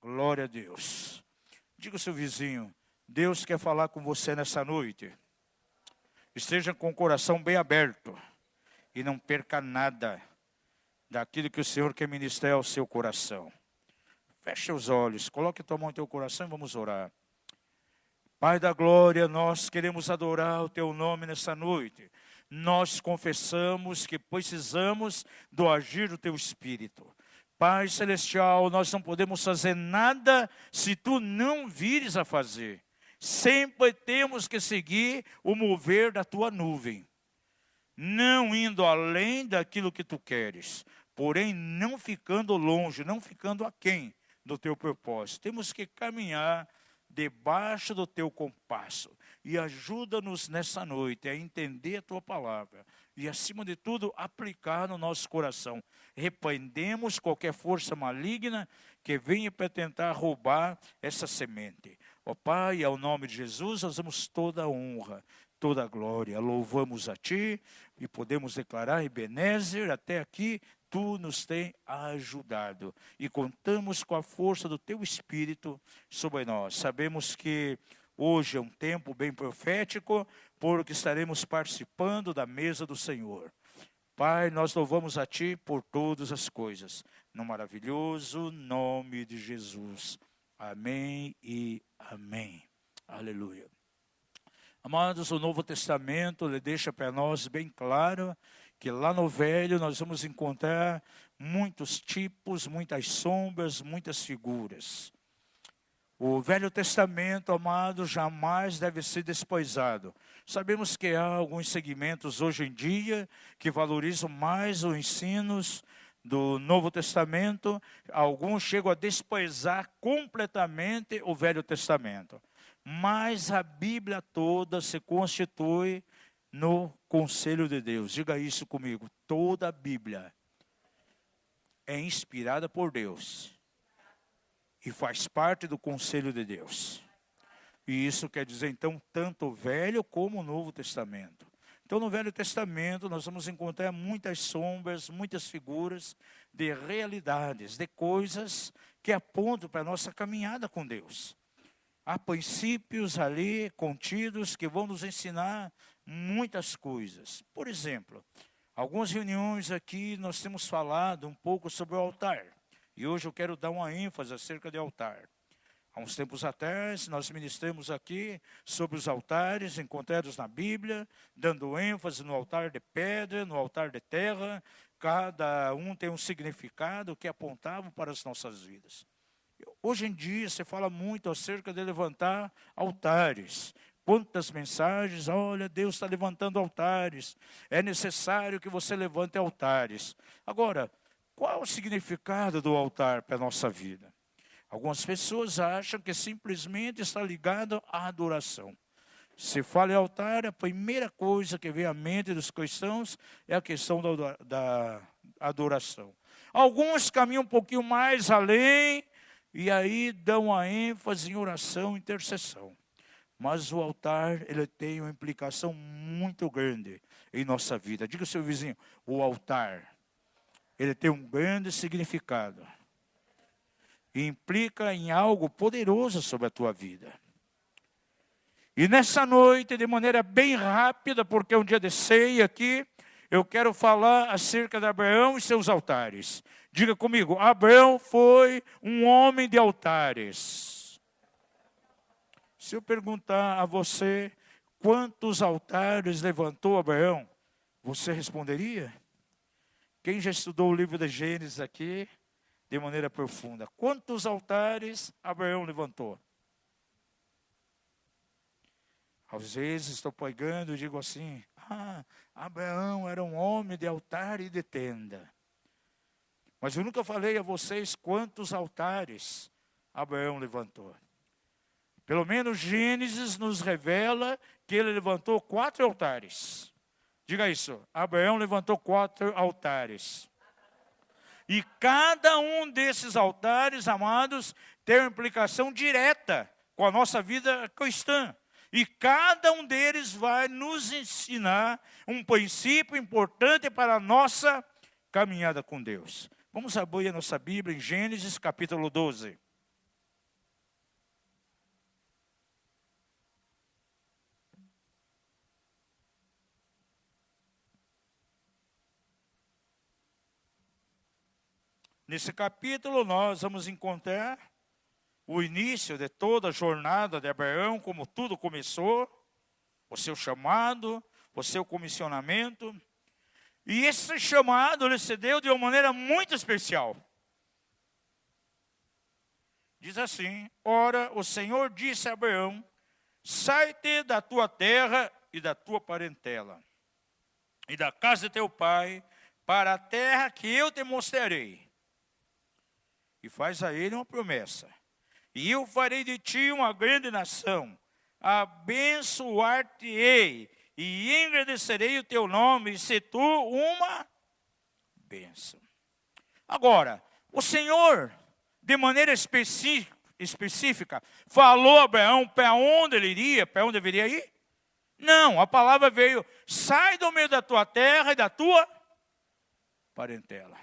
Glória a Deus. Diga ao seu vizinho, Deus quer falar com você nessa noite. Esteja com o coração bem aberto e não perca nada daquilo que o Senhor quer ministrar ao seu coração. Feche os olhos, coloque a tua mão no teu coração e vamos orar. Pai da glória, nós queremos adorar o teu nome nessa noite. Nós confessamos que precisamos do agir do teu Espírito. Pai celestial, nós não podemos fazer nada se tu não vires a fazer. Sempre temos que seguir o mover da tua nuvem. Não indo além daquilo que tu queres, porém não ficando longe, não ficando aquém do teu propósito. Temos que caminhar debaixo do teu compasso. E ajuda-nos nessa noite a entender a tua palavra. E acima de tudo, aplicar no nosso coração. Repreendemos qualquer força maligna que venha para tentar roubar essa semente. Ó Pai, ao nome de Jesus, nós damos toda a honra, toda a glória. Louvamos a Ti e podemos declarar, Ebenezer, até aqui, Tu nos tem ajudado. E contamos com a força do Teu Espírito sobre nós. Sabemos que hoje é um tempo bem profético, porque estaremos participando da mesa do Senhor. Pai, nós louvamos a Ti por todas as coisas. No maravilhoso nome de Jesus. Amém e amém. Aleluia. Amados, o Novo Testamento ele deixa para nós bem claro que lá no Velho nós vamos encontrar muitos tipos, muitas sombras, muitas figuras. O Velho Testamento, amado, jamais deve ser despoisado. Sabemos que há alguns segmentos hoje em dia que valorizam mais os ensinos do Novo Testamento. Alguns chegam a despoisar completamente o Velho Testamento. Mas a Bíblia toda se constitui no conselho de Deus. Diga isso comigo. Toda a Bíblia é inspirada por Deus e faz parte do conselho de Deus. E isso quer dizer, então, tanto o Velho como o Novo Testamento. Então, no Velho Testamento, nós vamos encontrar muitas sombras, muitas figuras de realidades, de coisas que apontam para a nossa caminhada com Deus. Há princípios ali contidos que vão nos ensinar muitas coisas. Por exemplo, algumas reuniões aqui nós temos falado um pouco sobre o altar. E hoje eu quero dar uma ênfase acerca de altar. Há uns tempos atrás nós ministramos aqui sobre os altares encontrados na Bíblia, dando ênfase no altar de pedra, no altar de terra. Cada um tem um significado que apontava para as nossas vidas. Hoje em dia se fala muito acerca de levantar altares. Quantas mensagens, olha, Deus está levantando altares. É necessário que você levante altares. Agora, qual é o significado do altar para a nossa vida? Algumas pessoas acham que simplesmente está ligado à adoração. Se fala em altar, a primeira coisa que vem à mente dos cristãos é a questão da adoração. Alguns caminham um pouquinho mais além e aí dão a ênfase em oração e intercessão. Mas o altar, ele tem uma implicação muito grande em nossa vida. Diga ao seu vizinho, o altar, ele tem um grande significado. E implica em algo poderoso sobre a tua vida. E nessa noite, de maneira bem rápida, porque é um dia de ceia aqui, eu quero falar acerca de Abraão e seus altares. Diga comigo, Abraão foi um homem de altares. Se eu perguntar a você quantos altares levantou Abraão, você responderia? Quem já estudou o livro de Gênesis aqui, de maneira profunda, quantos altares Abraão levantou? Às vezes estou pregando e digo assim, Abraão era um homem de altar e de tenda. Mas eu nunca falei a vocês quantos altares Abraão levantou. Pelo menos Gênesis nos revela que ele levantou 4 altares. Diga isso, Abraão levantou 4 altares. E cada um desses altares, amados, tem uma implicação direta com a nossa vida cristã. E cada um deles vai nos ensinar um princípio importante para a nossa caminhada com Deus. Vamos abrir a nossa Bíblia em Gênesis capítulo 12. Nesse capítulo nós vamos encontrar o início de toda a jornada de Abraão, como tudo começou, o seu chamado, o seu comissionamento. E esse chamado ele se deu de uma maneira muito especial. Diz assim: ora, o Senhor disse a Abraão: sai-te da tua terra e da tua parentela, e da casa de teu pai, para a terra que eu te mostrarei. E faz a ele uma promessa: e eu farei de ti uma grande nação, abençoar-te-ei, e engrandecerei o teu nome, e se tu uma bênção. Agora, o Senhor, de maneira específica, falou a Abraão para onde ele iria, para onde deveria ir? Não, a palavra veio: sai do meio da tua terra e da tua parentela.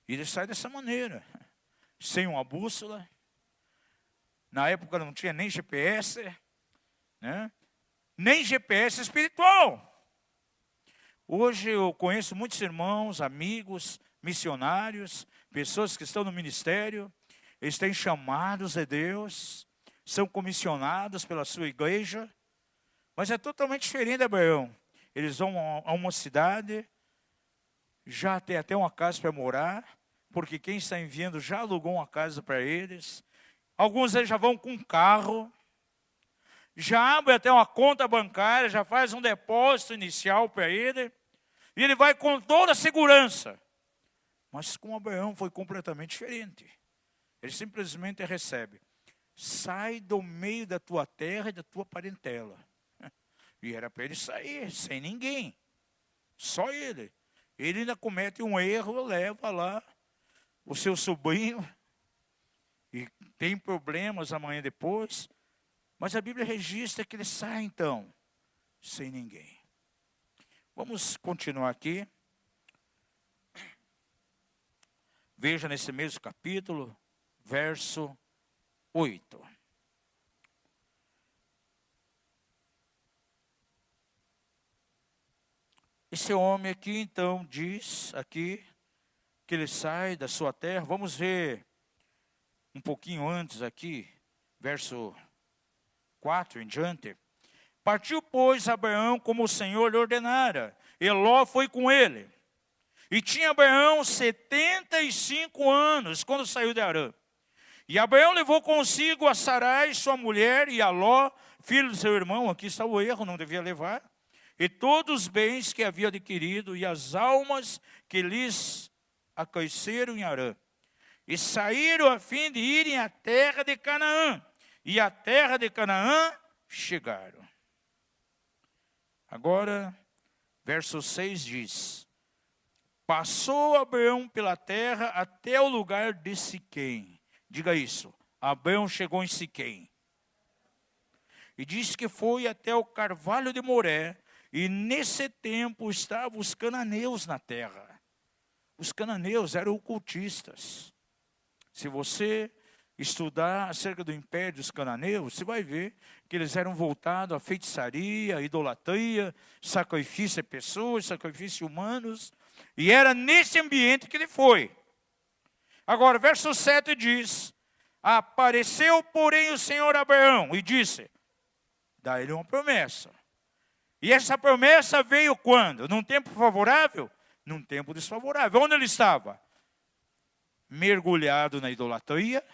E ele sai dessa maneira, sem uma bússola. Na época não tinha nem GPS, né? Nem GPS espiritual. Hoje eu conheço muitos irmãos, amigos, missionários, pessoas que estão no ministério, eles têm chamados de Deus, são comissionados pela sua igreja, mas é totalmente diferente de Abraão. Eles vão a uma cidade, já tem até uma casa para morar, porque quem está enviando já alugou uma casa para eles. Alguns deles já vão com carro, já abre até uma conta bancária, já faz um depósito inicial para ele, e ele vai com toda a segurança. Mas com Abraão foi completamente diferente. Ele simplesmente recebe: sai do meio da tua terra e da tua parentela. E era para ele sair, sem ninguém, só ele. Ele ainda comete um erro, leva lá o seu sobrinho, e tem problemas amanhã depois. Mas a Bíblia registra que ele sai então, sem ninguém. Vamos continuar aqui. Veja nesse mesmo capítulo, verso 8. Esse homem aqui então diz aqui que ele sai da sua terra. Vamos ver um pouquinho antes aqui, verso 4 em diante. Partiu, pois, Abraão como o Senhor lhe ordenara, e Ló foi com ele. E tinha Abraão 75 anos quando saiu de Harã. E Abraão levou consigo a Sarai, sua mulher, e a Ló, filho do seu irmão. Aqui está o erro, não devia levar. E todos os bens que havia adquirido, e as almas que lhes aqueceram em Harã. E saíram a fim de irem à terra de Canaã. E à terra de Canaã chegaram. Agora, verso 6 diz: passou Abraão pela terra até o lugar de Siquém. Diga isso: Abraão chegou em Siquém. E diz que foi até o carvalho de Moré. E nesse tempo estavam os cananeus na terra. Os cananeus eram ocultistas. Se você estudar acerca do império dos cananeus, você vai ver que eles eram voltados à feitiçaria, à idolatria, sacrifício a pessoas, sacrifício humanos. E era nesse ambiente que ele foi. Agora, verso 7 diz: apareceu, porém, o Senhor a Abraão e disse: dá ele uma promessa. E essa promessa veio quando? Num tempo favorável? Num tempo desfavorável. Onde ele estava? Mergulhado na idolatria,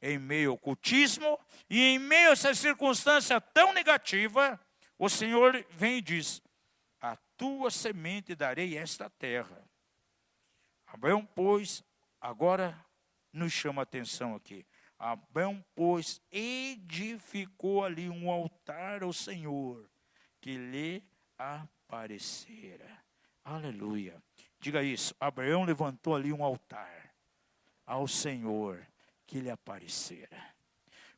em meio ao ocultismo, e em meio a essa circunstância tão negativa, o Senhor vem e diz: a tua semente darei esta terra. Abraão, pois, agora nos chama a atenção aqui. Abraão, pois, edificou ali um altar ao Senhor, que lhe aparecera. Aleluia. Diga isso: Abraão levantou ali um altar ao Senhor, que lhe aparecera.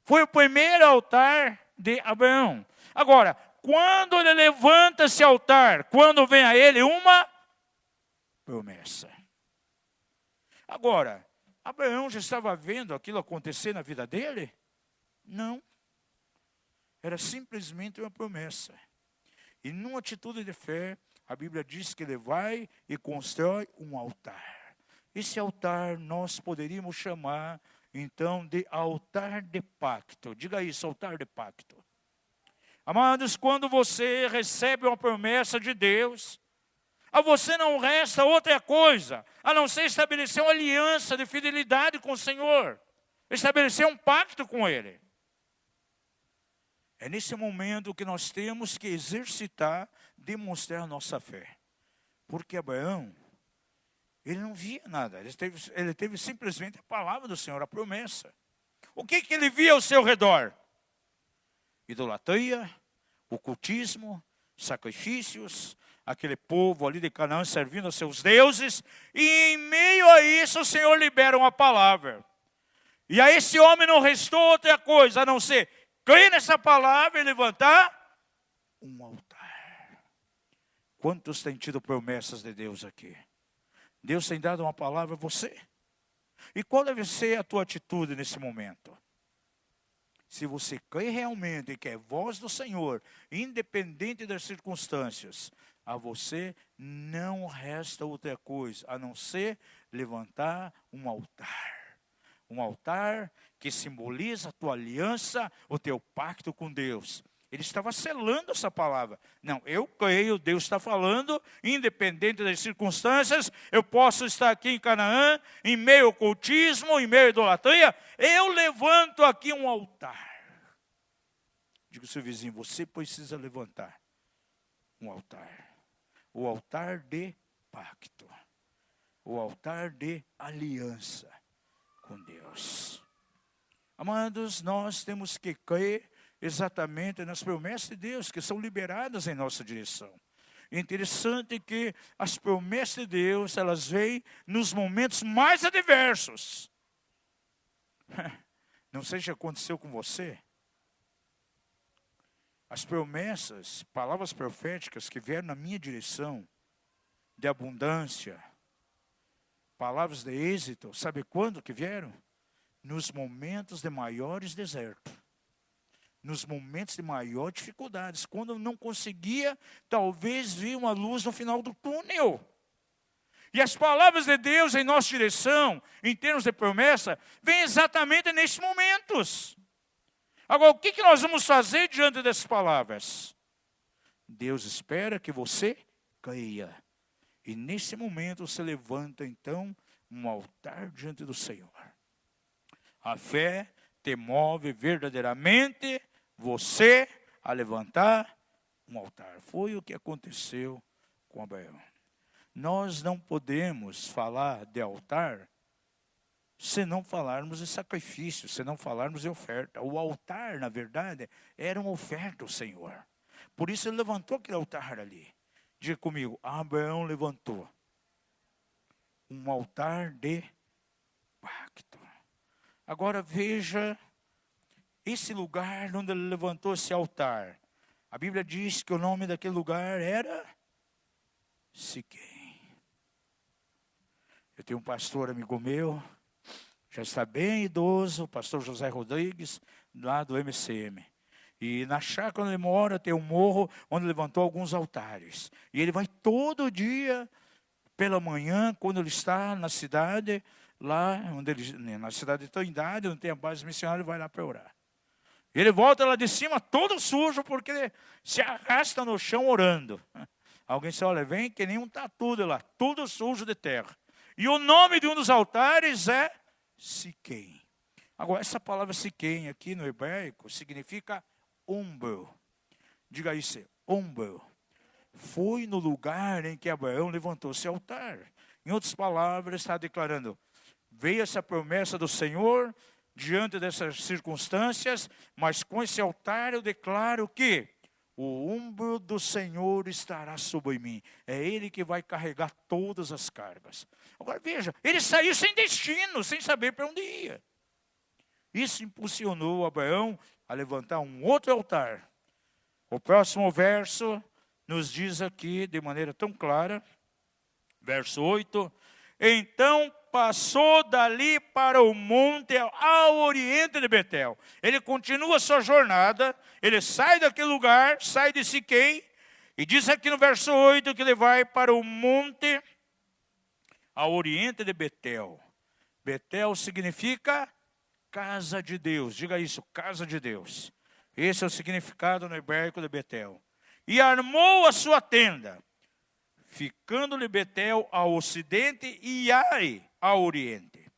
Foi o primeiro altar de Abraão. Agora, quando ele levanta esse altar, quando vem a ele uma promessa. Agora, Abraão já estava vendo aquilo acontecer na vida dele? Não. Era simplesmente uma promessa. E numa atitude de fé, a Bíblia diz que ele vai e constrói um altar. Esse altar nós poderíamos chamar, então, de altar de pacto. Diga isso, altar de pacto. Amados, quando você recebe uma promessa de Deus, a você não resta outra coisa, a não ser estabelecer uma aliança de fidelidade com o Senhor. Estabelecer um pacto com Ele. É nesse momento que nós temos que exercitar, demonstrar nossa fé. Porque Abraão, ele não via nada, ele teve simplesmente a palavra do Senhor, a promessa. O que ele via ao seu redor? Idolatria, ocultismo, sacrifícios, aquele povo ali de Canaã servindo a seus deuses, e em meio a isso o Senhor libera uma palavra. E a esse homem não restou outra coisa, a não ser crer nessa palavra e levantar um altar. Quantos têm tido promessas de Deus aqui? Deus tem dado uma palavra a você. E qual deve ser a tua atitude nesse momento? Se você crê realmente que é voz do Senhor, independente das circunstâncias, a você não resta outra coisa, a não ser levantar um altar. Um altar que simboliza a tua aliança, o teu pacto com Deus. Ele estava selando essa palavra. Não, eu creio, Deus está falando, independente das circunstâncias, eu posso estar aqui em Canaã, em meio ao ocultismo, em meio à idolatria, eu levanto aqui um altar. Diga ao seu vizinho, você precisa levantar um altar. O altar de pacto. O altar de aliança com Deus. Amados, nós temos que crer exatamente nas promessas de Deus que são liberadas em nossa direção. É interessante que as promessas de Deus, elas vêm nos momentos mais adversos. Não sei se aconteceu com você. As promessas, palavras proféticas que vieram na minha direção, de abundância, palavras de êxito, sabe quando que vieram? Nos momentos de maiores desertos. Nos momentos de maior dificuldades, quando eu não conseguia, talvez, ver uma luz no final do túnel. E as palavras de Deus em nossa direção, em termos de promessa, vêm exatamente nesses momentos. Agora, o que nós vamos fazer diante dessas palavras? Deus espera que você creia. E nesse momento você levanta, então, um altar diante do Senhor. A fé te move verdadeiramente você a levantar um altar. Foi o que aconteceu com Abraão. Nós não podemos falar de altar se não falarmos de sacrifício, se não falarmos de oferta. O altar, na verdade, era uma oferta ao Senhor. Por isso ele levantou aquele altar ali. Diga comigo, Abraão levantou um altar de pacto. Agora veja esse lugar onde ele levantou esse altar. A Bíblia diz que o nome daquele lugar era Siquém. Eu tenho um pastor amigo meu, já está bem idoso, o pastor José Rodrigues, lá do MCM. E na chácara onde ele mora tem um morro onde levantou alguns altares. E ele vai todo dia, pela manhã, quando ele está na cidade, lá onde ele, na cidade de Trindade, onde tem a base missionária, ele vai lá para orar. Ele volta lá de cima todo sujo, porque ele se arrasta no chão orando. Alguém disse, olha, vem que nem um tatu de lá, tudo sujo de terra. E o nome de um dos altares é Siquém. Agora, essa palavra Siquém aqui no hebraico significa ombro. Diga isso, ombro. Foi no lugar em que Abraão levantou esse altar. Em outras palavras, está declarando, veio essa promessa do Senhor diante dessas circunstâncias, mas com esse altar eu declaro que o ombro do Senhor estará sobre mim. É Ele que vai carregar todas as cargas. Agora veja, ele saiu sem destino, sem saber para onde ia. Isso impulsionou Abraão a levantar um outro altar. O próximo verso nos diz aqui de maneira tão clara, verso 8, então passou dali para o monte ao oriente de Betel. Ele continua a sua jornada, ele sai daquele lugar, sai de Siquém, e diz aqui no verso 8 que ele vai para o monte a oriente de Betel. Betel significa casa de Deus. Diga isso, casa de Deus. Esse é o significado no hebraico de Betel. E armou a sua tenda, ficando-lhe Betel ao ocidente e Ai ao oriente.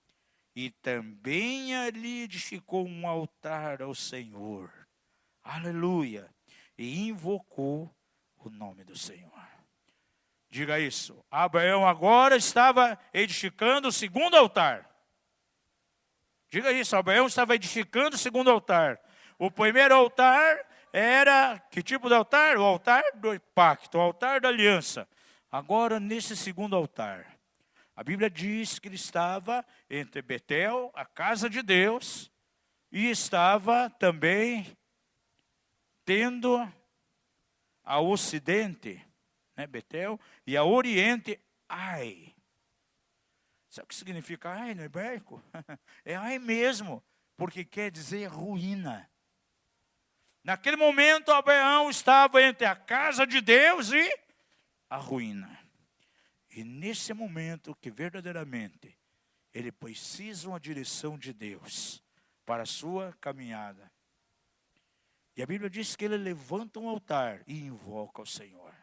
E também ali edificou um altar ao Senhor. Aleluia. E invocou o nome do Senhor. Diga isso. Abraão agora estava edificando o segundo altar. Diga isso. Abraão estava edificando o segundo altar. O primeiro altar era, que tipo de altar? O altar do pacto, o altar da aliança. Agora, nesse segundo altar, a Bíblia diz que ele estava entre Betel, a casa de Deus, e estava também tendo a ocidente, né, Betel, e a oriente, Ai. Sabe o que significa Ai no hebraico? É Ai mesmo, porque quer dizer ruína. Naquele momento, Abraão estava entre a casa de Deus e a ruína. E nesse momento que verdadeiramente ele precisa uma direção de Deus para a sua caminhada. E a Bíblia diz que ele levanta um altar e invoca o Senhor.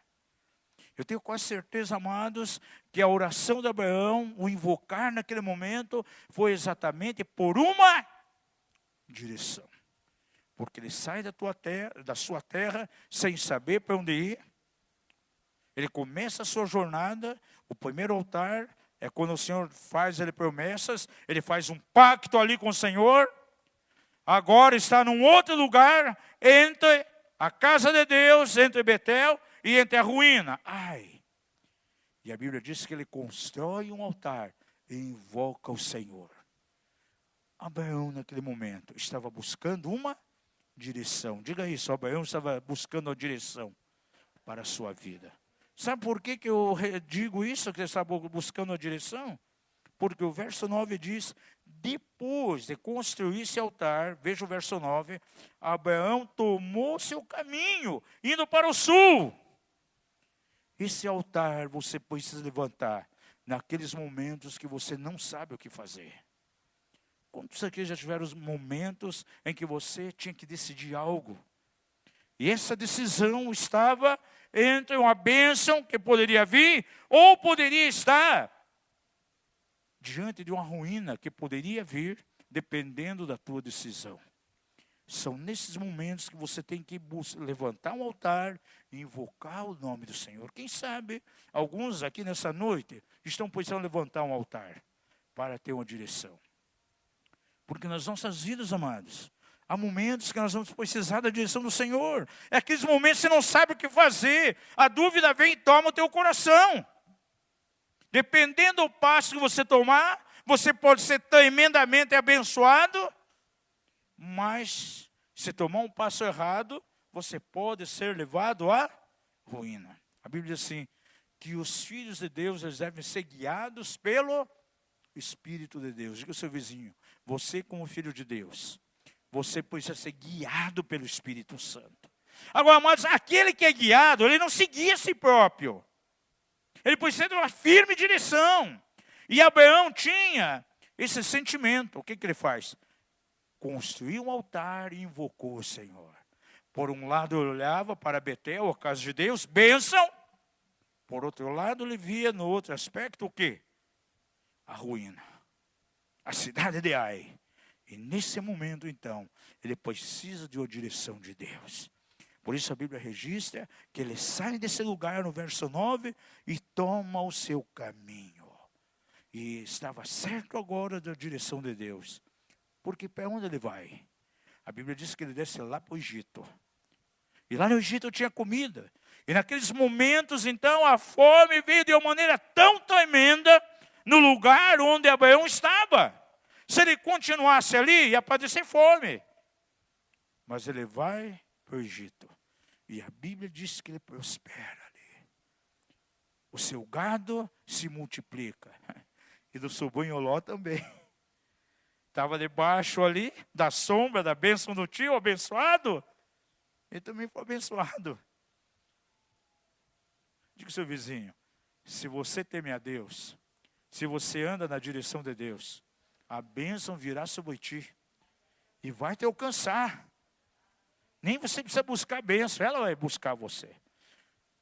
Eu tenho quase certeza, amados, que a oração de Abraão, o invocar naquele momento, foi exatamente por uma direção. Porque ele sai da sua terra sem saber para onde ir. Ele começa a sua jornada. O primeiro altar é quando o Senhor faz ele promessas. Ele faz um pacto ali com o Senhor. Agora está num outro lugar, entre a casa de Deus, entre Betel e entre a ruína. Ai! E a Bíblia diz que ele constrói um altar e invoca o Senhor. Abraão, naquele momento, estava buscando uma direção. Diga isso, Abraão estava buscando uma direção para a sua vida. Sabe por que eu digo isso, que ele estava buscando uma direção? Porque o verso 9 diz, depois de construir esse altar, veja o verso 9, Abraão tomou seu caminho, indo para o sul. Esse altar você precisa levantar naqueles momentos que você não sabe o que fazer. Quantos aqui já tiveram os momentos em que você tinha que decidir algo? E essa decisão estava entre uma bênção que poderia vir, ou poderia estar diante de uma ruína que poderia vir, dependendo da tua decisão. São nesses momentos que você tem que levantar um altar e invocar o nome do Senhor. Quem sabe, alguns aqui nessa noite estão precisando levantar um altar para ter uma direção. Porque nas nossas vidas, amados, há momentos que nós vamos precisar da direção do Senhor. É aqueles momentos que você não sabe o que fazer. A dúvida vem e toma o teu coração. Dependendo do passo que você tomar, você pode ser tremendamente abençoado, mas se tomar um passo errado, você pode ser levado à ruína. A Bíblia diz assim, que os filhos de Deus eles devem ser guiados pelo Espírito de Deus. Diga ao seu vizinho, você como filho de Deus, você precisa ser guiado pelo Espírito Santo. Agora, amados, aquele que é guiado, ele não se guia a si próprio. Ele precisa de uma firme direção. E Abraão tinha esse sentimento. O que ele faz? Construiu um altar e invocou o Senhor. Por um lado ele olhava para Betel, a casa de Deus, bênção. Por outro lado ele via no outro aspecto o quê? A ruína. A cidade de Ai. E nesse momento então, ele precisa de uma direção de Deus. Por isso a Bíblia registra que ele sai desse lugar no verso 9 e toma o seu caminho. E estava certo agora da direção de Deus. Porque para onde ele vai? A Bíblia diz que ele desce lá para o Egito. E lá no Egito tinha comida. E naqueles momentos então a fome veio de uma maneira tão tremenda no lugar onde Abraão estava. Se ele continuasse ali, ia padecer fome. Mas ele vai para o Egito. E a Bíblia diz que ele prospera ali. O seu gado se multiplica. E do seu banholó também. Estava debaixo ali da sombra, da bênção do tio, abençoado. Ele também foi abençoado. Diga ao seu vizinho, se você teme a Deus, Se você anda na direção de Deus, a bênção virá sobre ti e vai te alcançar. Nem você precisa buscar bênção, ela vai buscar você.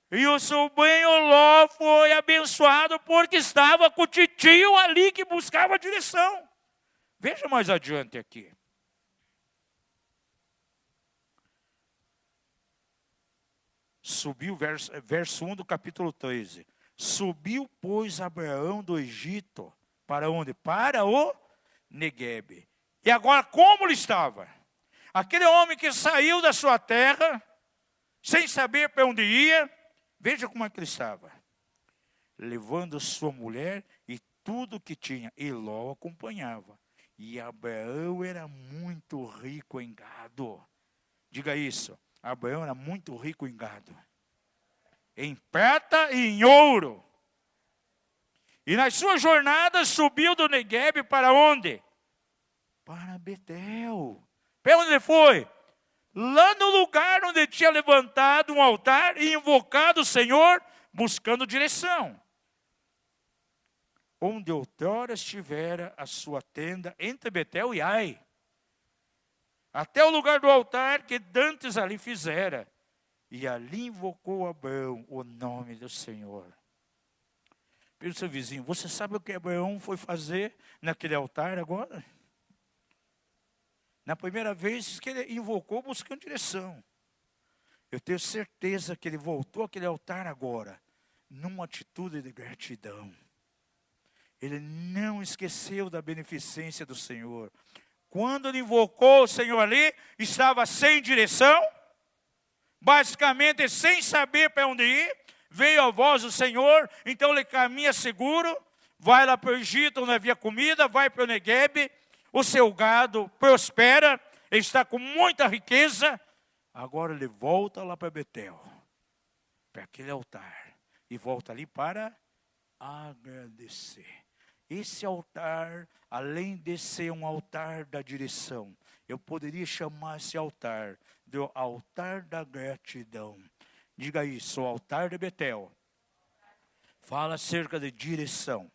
E o sobrinho Ló foi abençoado porque estava com o titio ali que buscava a direção. Veja mais adiante aqui. Subiu, verso 1 do capítulo 13. Subiu, pois, Abraão do Egito. Para onde? Para o Neguebe. E agora, como ele estava? Aquele homem que saiu da sua terra, sem saber para onde ia, veja como é que ele estava. Levando sua mulher e tudo que tinha. E Ló acompanhava. E Abraão era muito rico em gado. Diga isso. Abraão era muito rico em gado. Em prata e em ouro. E nas suas jornadas subiu do Neguebe para onde? Para Betel. Para onde ele foi? Lá no lugar onde tinha levantado um altar e invocado o Senhor, buscando direção. Onde outrora estivera a sua tenda entre Betel e Ai. Até o lugar do altar que dantes ali fizera. E ali invocou Abraão o nome do Senhor. Pelo seu vizinho, você sabe o que Abraão foi fazer naquele altar agora? Na primeira vez que ele invocou buscando direção. Eu tenho certeza que ele voltou àquele altar agora, numa atitude de gratidão. Ele não esqueceu da beneficência do Senhor. Quando ele invocou o Senhor ali, estava sem direção, basicamente sem saber para onde ir. Veio a voz do Senhor, então ele caminha seguro, vai lá para o Egito onde havia comida, vai para o Neguebe, o seu gado prospera, ele está com muita riqueza. Agora ele volta lá para Betel, para aquele altar, e volta ali para agradecer. Esse altar, além de ser um altar da direção, eu poderia chamar esse altar de altar da gratidão. Diga isso, o altar de Betel fala acerca de direção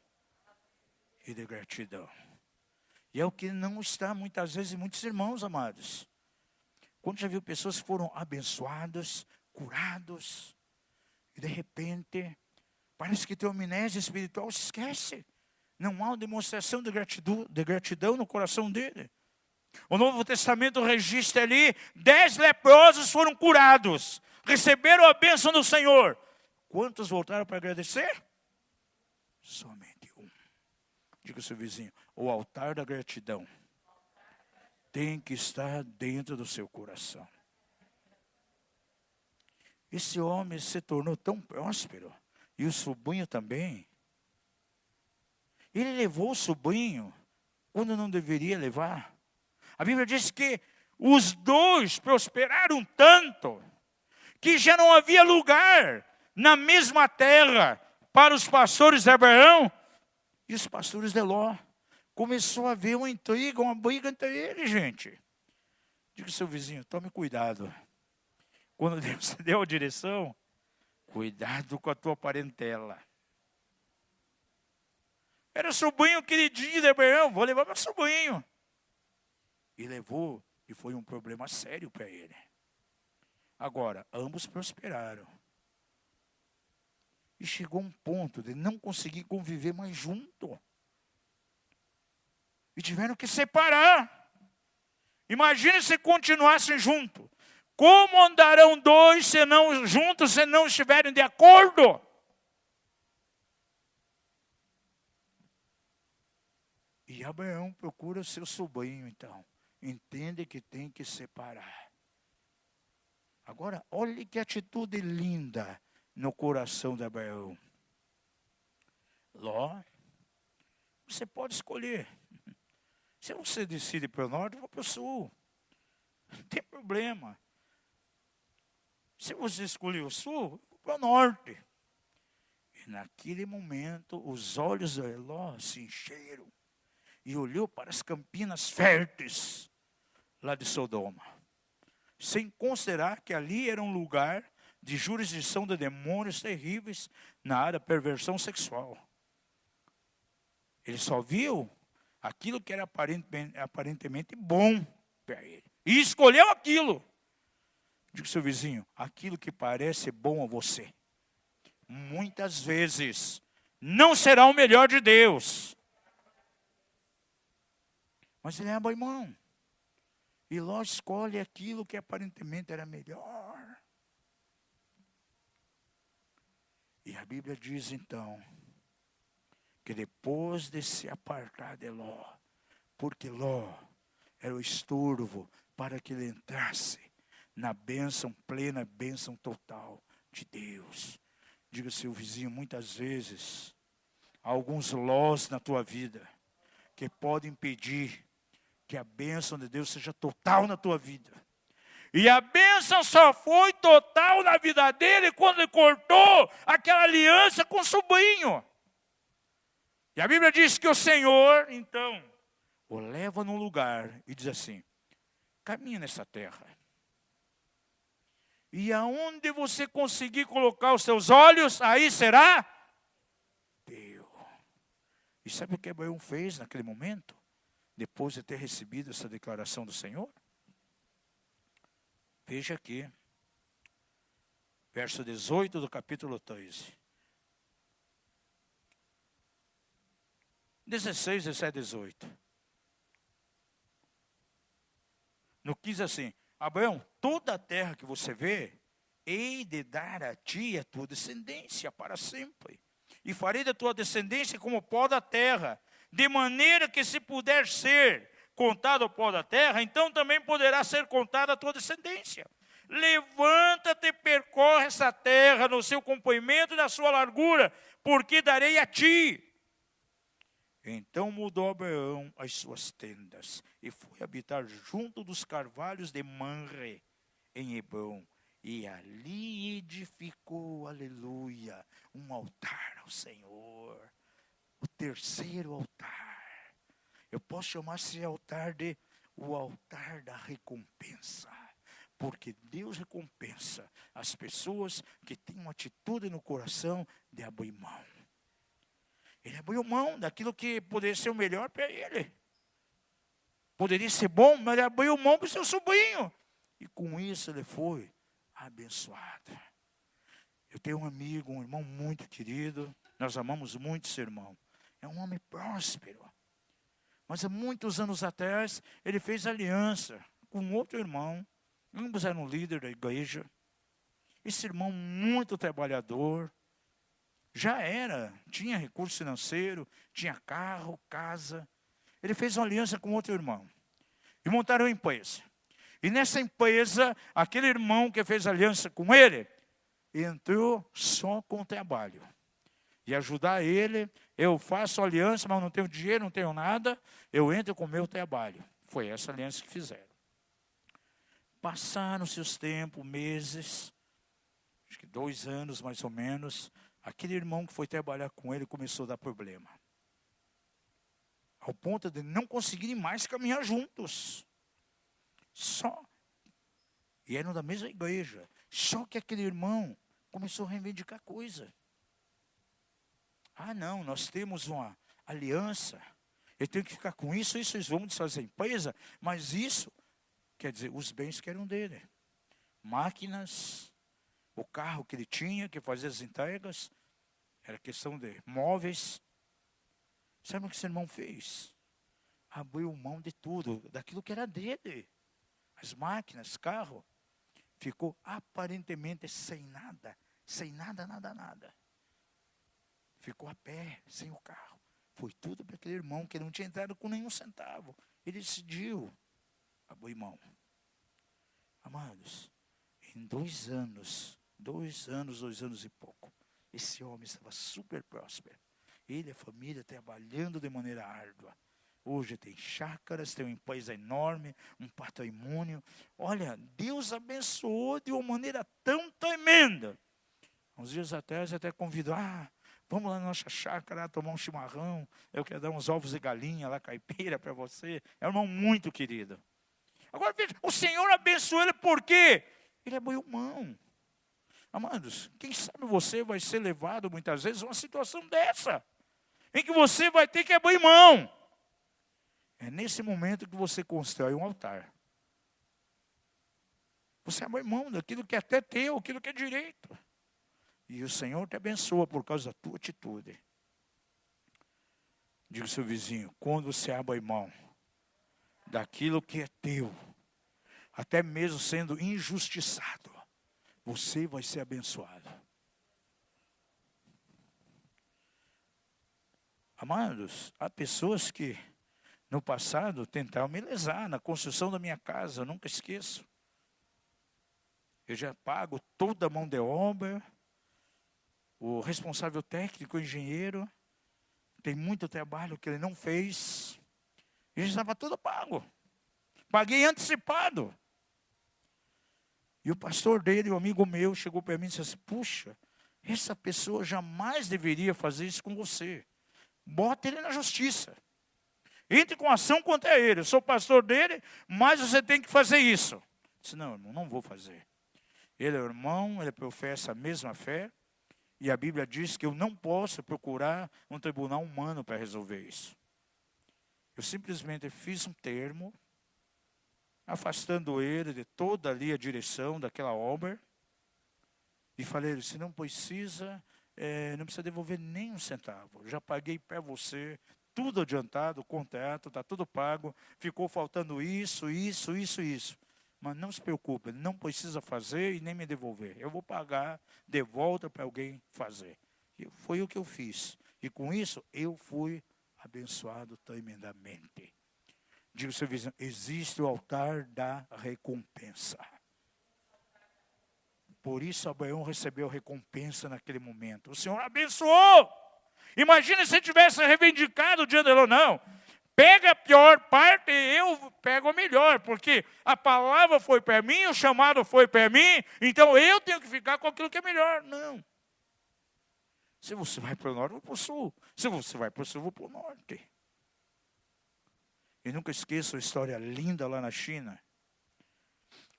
e de gratidão. E é o que não está muitas vezes em muitos irmãos, amados. Quando já viu pessoas que foram abençoadas, curados, e de repente, parece que tem uma amnésia espiritual, se esquece. Não há uma demonstração de gratidão no coração dele. O Novo Testamento registra ali, 10 leprosos foram curados. Receberam a bênção do Senhor. Quantos voltaram para agradecer? Somente um. Diga ao seu vizinho, o altar da gratidão tem que estar dentro do seu coração. Esse homem se tornou tão próspero, e o sobrinho também. Ele levou o sobrinho quando não deveria levar. A Bíblia diz que os dois prosperaram tanto que já não havia lugar na mesma terra para os pastores de Abraão e os pastores de Ló. Começou a haver uma intriga, uma briga entre eles, gente. Diga ao seu vizinho, tome cuidado. Quando Deus te deu a direção, cuidado com a tua parentela. Era o sobrinho queridinho de Abraão, vou levar meu sobrinho. E levou, e foi um problema sério para ele. Agora, ambos prosperaram. E chegou um ponto de não conseguir conviver mais junto. E tiveram que separar. Imagine se continuassem juntos. Como andarão dois juntos se não estiverem de acordo? E Abraão procura o seu sobrinho, então. Entende que tem que separar. Agora, olhe que atitude linda no coração de Abraão. Ló, você pode escolher. Se você decide para o norte, eu vou para o sul. Não tem problema. Se você escolher o sul, eu vou para o norte. E naquele momento, os olhos de Ló se encheram. E olhou para as campinas férteis lá de Sodoma. Sem considerar que ali era um lugar de jurisdição de demônios terríveis na área da perversão sexual. Ele só viu aquilo que era aparentemente bom para ele. E escolheu aquilo. Diga ao seu vizinho, aquilo que parece bom a você, muitas vezes não será o melhor de Deus. Mas ele é bom irmão. E Ló escolhe aquilo que aparentemente era melhor. E a Bíblia diz então, que depois de se apartar de Ló, porque Ló era o estorvo para que ele entrasse na bênção plena, bênção total de Deus. Diga ao seu vizinho, muitas vezes, há alguns Lós na tua vida, que podem impedir que a bênção de Deus seja total na tua vida. E a bênção só foi total na vida dele quando ele cortou aquela aliança com o sobrinho. E a Bíblia diz que o Senhor, então, o leva num lugar e diz assim, caminha nessa terra. E aonde você conseguir colocar os seus olhos, aí será teu. E sabe o que Abraão fez naquele momento? Depois de ter recebido essa declaração do Senhor? Veja aqui, verso 18 do capítulo 13. 16, 17, 18. No 15 assim, Abraão, toda a terra que você vê, hei de dar a ti e a tua descendência para sempre. E farei da tua descendência como o pó da terra, de maneira que se puder ser contado o pó da terra, então também poderá ser contada a tua descendência. Levanta-te e percorre essa terra no seu comprimento e na sua largura, porque darei a ti. Então mudou Abraão as suas tendas e foi habitar junto dos carvalhos de Mamre, em Hebrom. E ali edificou, aleluia, um altar ao Senhor. O terceiro altar. Eu posso chamar esse altar de o altar da recompensa. Porque Deus recompensa as pessoas que têm uma atitude no coração de abrir mão. Ele abriu mão daquilo que poderia ser o melhor para ele. Poderia ser bom, mas ele abriu mão para o seu sobrinho. E com isso ele foi abençoado. Eu tenho um amigo, um irmão muito querido. Nós amamos muito esse irmão. É um homem próspero. Mas há muitos anos atrás, ele fez aliança com outro irmão. Ambos eram líderes da igreja. Esse irmão muito trabalhador. Tinha recurso financeiro, tinha carro, casa. Ele fez uma aliança com outro irmão. E montaram uma empresa. E nessa empresa, aquele irmão que fez aliança com ele, entrou só com o trabalho. E ajudar ele, eu faço aliança, mas não tenho dinheiro, não tenho nada, eu entro com o meu trabalho. Foi essa aliança que fizeram. Passaram seus tempos, meses, acho que 2 anos mais ou menos. Aquele irmão que foi trabalhar com ele começou a dar problema. Ao ponto de não conseguirem mais caminhar juntos. E eram da mesma igreja. Só que aquele irmão começou a reivindicar coisa. Ah, não, nós temos uma aliança. Eu tenho que ficar com isso, vamos desfazer a empresa. Mas isso, quer dizer, os bens que eram dele. Máquinas, o carro que ele tinha, que fazia as entregas, era questão de móveis. Sabe o que esse irmão fez? Abriu mão de tudo, daquilo que era dele. As máquinas, carro. Ficou aparentemente sem nada. Nada. Ficou a pé, sem o carro. Foi tudo para aquele irmão que não tinha entrado com nenhum centavo. Ele decidiu abrir mão. Amados, em 2 anos, 2 anos e pouco, esse homem estava super próspero. Ele e a família trabalhando de maneira árdua. Hoje tem chácaras, tem uma empresa enorme, um patrimônio. Olha, Deus abençoou de uma maneira tão tremenda. Uns dias atrás até convidou, vamos lá na nossa chácara tomar um chimarrão. Eu quero dar uns ovos de galinha lá, caipira para você. É um irmão muito querido. Agora veja, o Senhor abençoou ele por quê? Ele abriu mão. Amados, quem sabe você vai ser levado muitas vezes a uma situação dessa. em que você vai ter que abrir mão. É nesse momento que você constrói um altar. Você abre mão daquilo que é até teu, aquilo que é direito. E o Senhor te abençoa por causa da tua atitude. Diga ao seu vizinho, quando você abre mão daquilo que é teu, até mesmo sendo injustiçado, você vai ser abençoado. Amados, há pessoas que no passado tentaram me lesar na construção da minha casa, eu nunca esqueço. Eu já pago toda a mão de obra, o responsável técnico, o engenheiro, tem muito trabalho que ele não fez, e já estava tudo pago. Paguei antecipado. E o pastor dele, um amigo meu, chegou para mim e disse assim, puxa, essa pessoa jamais deveria fazer isso com você. Bota ele na justiça. Entre com ação contra ele. Eu sou pastor dele, mas você tem que fazer isso. Eu disse, não, irmão, não vou fazer. Ele é irmão, ele professa a mesma fé. E a Bíblia diz que eu não posso procurar um tribunal humano para resolver isso. Eu simplesmente fiz um termo, afastando ele de toda ali a direção daquela obra. E falei, se não precisa devolver nem um centavo. Já paguei para você, tudo adiantado, o contrato, está tudo pago. Ficou faltando isso. Mas não se preocupe, não precisa fazer e nem me devolver. Eu vou pagar de volta para alguém fazer. E foi o que eu fiz. E com isso, eu fui abençoado tremendamente. Diga ao seu vizinho, existe o altar da recompensa. Por isso Abraão recebeu recompensa naquele momento. O Senhor abençoou. Imagina se ele tivesse reivindicado diante dele, não. Pega a pior parte e eu pego a melhor, porque a palavra foi para mim, o chamado foi para mim, então eu tenho que ficar com aquilo que é melhor. Não. Se você vai para o norte, eu vou para o sul. Se você vai para o sul, eu vou para o norte. E nunca esqueça a história linda lá na China.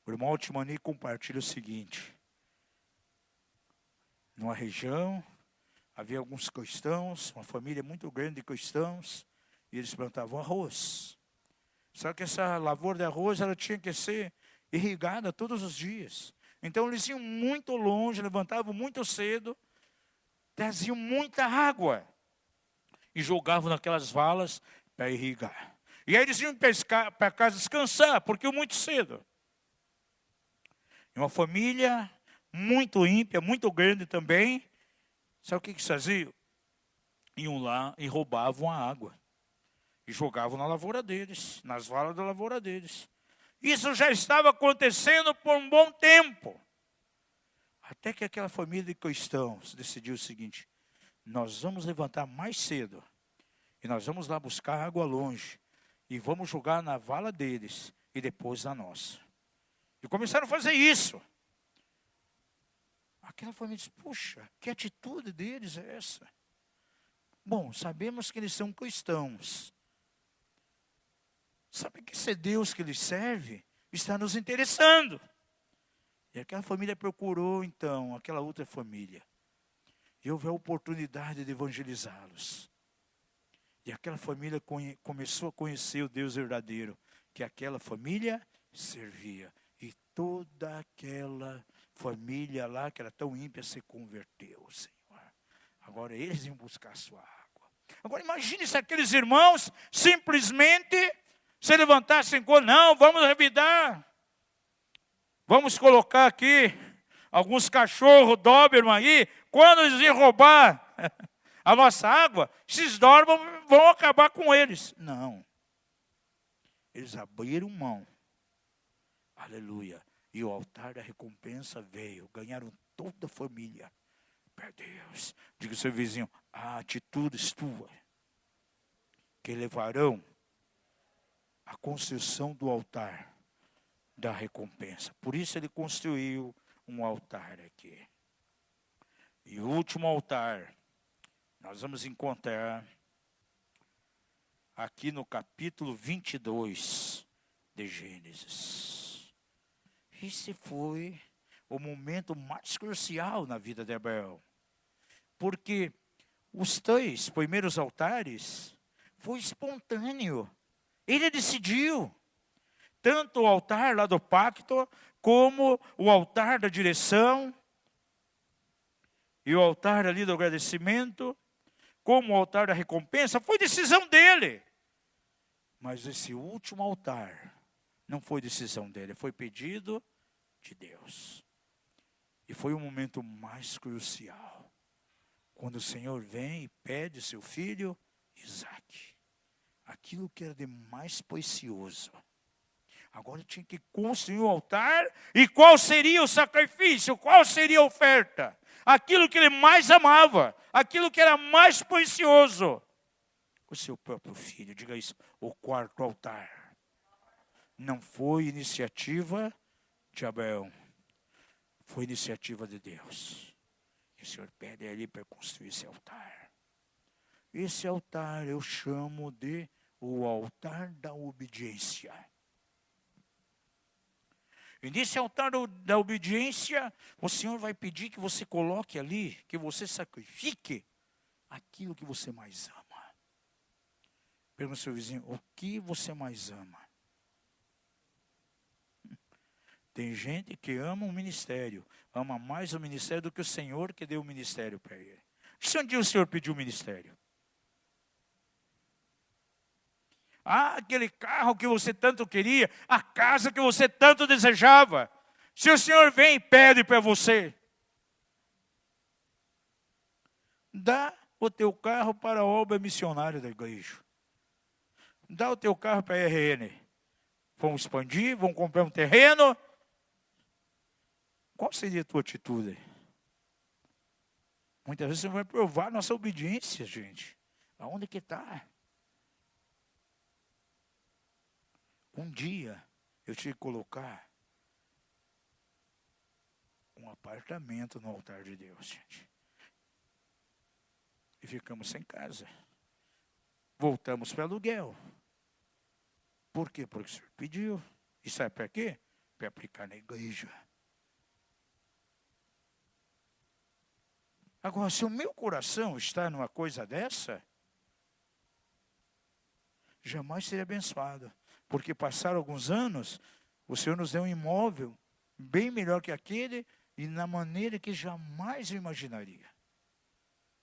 O irmão Altimani compartilha o seguinte. Numa região, havia alguns cristãos, uma família muito grande de cristãos, e eles plantavam arroz. Só que essa lavoura de arroz, ela tinha que ser irrigada todos os dias. Então eles iam muito longe, levantavam muito cedo, traziam muita água e jogavam naquelas valas para irrigar. E aí eles iam para casa descansar, porque iam muito cedo. E uma família muito ímpia, muito grande também. Sabe o que eles faziam? Iam lá e roubavam a água. E jogavam na lavoura deles, nas valas da lavoura deles. Isso já estava acontecendo por um bom tempo. Até que aquela família de cristãos decidiu o seguinte, nós vamos levantar mais cedo. E nós vamos lá buscar água longe. E vamos jogar na vala deles e depois na nossa. E começaram a fazer isso. Aquela família disse, puxa, que atitude deles é essa? Bom, sabemos que eles são cristãos. Sabe que esse Deus que eles servem está nos interessando. E aquela família procurou, então, aquela outra família. E houve a oportunidade de evangelizá-los. E aquela família começou a conhecer o Deus verdadeiro, que aquela família servia. E toda aquela família lá, que era tão ímpia, se converteu, Senhor. Agora eles iam buscar a sua água. Agora imagine se aqueles irmãos simplesmente se levantassem com, não, vamos revidar. Vamos colocar aqui alguns cachorros Doberman aí. Quando eles iam roubar a nossa água, esses Doberman vão acabar com eles. Não. Eles abriram mão. Aleluia. E o altar da recompensa veio. Ganharam toda a família. Meu Deus. Diga ao seu vizinho, há atitudes tuas que levarão a construção do altar da recompensa. Por isso ele construiu um altar aqui. E o último altar, nós vamos encontrar aqui no capítulo 22 de Gênesis. Esse foi o momento mais crucial na vida de Abraão. Porque os 3 primeiros altares, foi espontâneo. Ele decidiu. Tanto o altar lá do pacto, como o altar da direção, e o altar ali do agradecimento, como o altar da recompensa, foi decisão dele. Mas esse último altar não foi decisão dele, foi pedido de Deus. E foi o momento mais crucial, quando o Senhor vem e pede seu filho Isaque, aquilo que era de mais precioso. Agora tinha que construir o altar, e qual seria o sacrifício, qual seria a oferta? Aquilo que ele mais amava, aquilo que era mais precioso. O seu próprio filho, diga isso, o quarto altar. Não foi iniciativa de Abraão, foi iniciativa de Deus. E o Senhor pede ali para construir esse altar. Esse altar eu chamo de o altar da obediência. E nesse altar da obediência, o Senhor vai pedir que você coloque ali, que você sacrifique aquilo que você mais ama. Pergunta ao seu vizinho, o que você mais ama? Tem gente que ama o ministério, ama mais o ministério do que o Senhor que deu o ministério para ele. Se um dia o Senhor pediu o ministério? Ah, aquele carro que você tanto queria, a casa que você tanto desejava. Se o Senhor vem e pede para você, dá o teu carro para a obra missionária da igreja. Dá o teu carro para a RN. Vamos expandir, vamos comprar um terreno. Qual seria a tua atitude? Muitas vezes você vai provar nossa obediência, gente. Aonde que está? Um dia eu tive que colocar um apartamento no altar de Deus, gente. E ficamos sem casa. Voltamos para aluguel. Por quê? Porque o Senhor pediu. E sabe para quê? Para aplicar na igreja. Agora, se o meu coração está numa coisa dessa, jamais seria abençoado. Porque passaram alguns anos, o Senhor nos deu um imóvel bem melhor que aquele e na maneira que jamais eu imaginaria.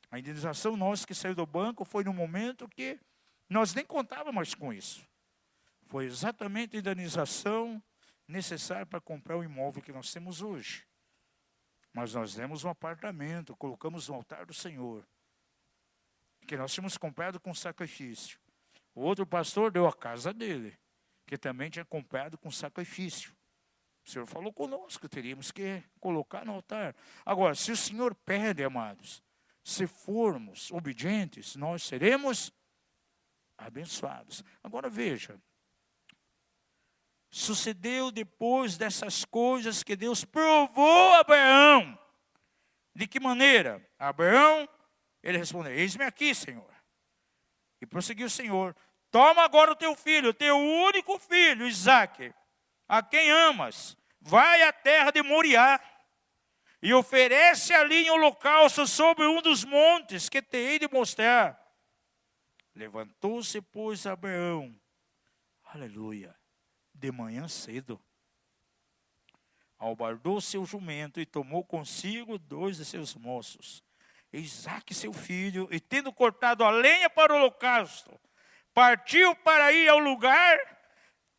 A indenização nossa que saiu do banco foi no momento que nós nem contávamos mais com isso. Foi exatamente a indenização necessária para comprar o imóvel que nós temos hoje. Mas nós demos um apartamento, colocamos no altar do Senhor, que nós tínhamos comprado com sacrifício. O outro pastor deu a casa dele, que também tinha comprado com sacrifício. O Senhor falou conosco, teríamos que colocar no altar. Agora, se o Senhor pede, amados, se formos obedientes, nós seremos abençoados. Agora veja, sucedeu depois dessas coisas que Deus provou a Abraão. De que maneira? Abraão, ele respondeu, eis-me aqui, Senhor. E prosseguiu o Senhor, toma agora o teu filho, o teu único filho, Isaque, a quem amas, vai à terra de Moriá, e oferece ali em holocausto sobre um dos montes que te hei de mostrar. Levantou-se, pois, Abraão, aleluia, de manhã cedo, albardou seu jumento e tomou consigo 2 de seus moços, Isaque seu filho, e tendo cortado a lenha para o holocausto, partiu para ir ao lugar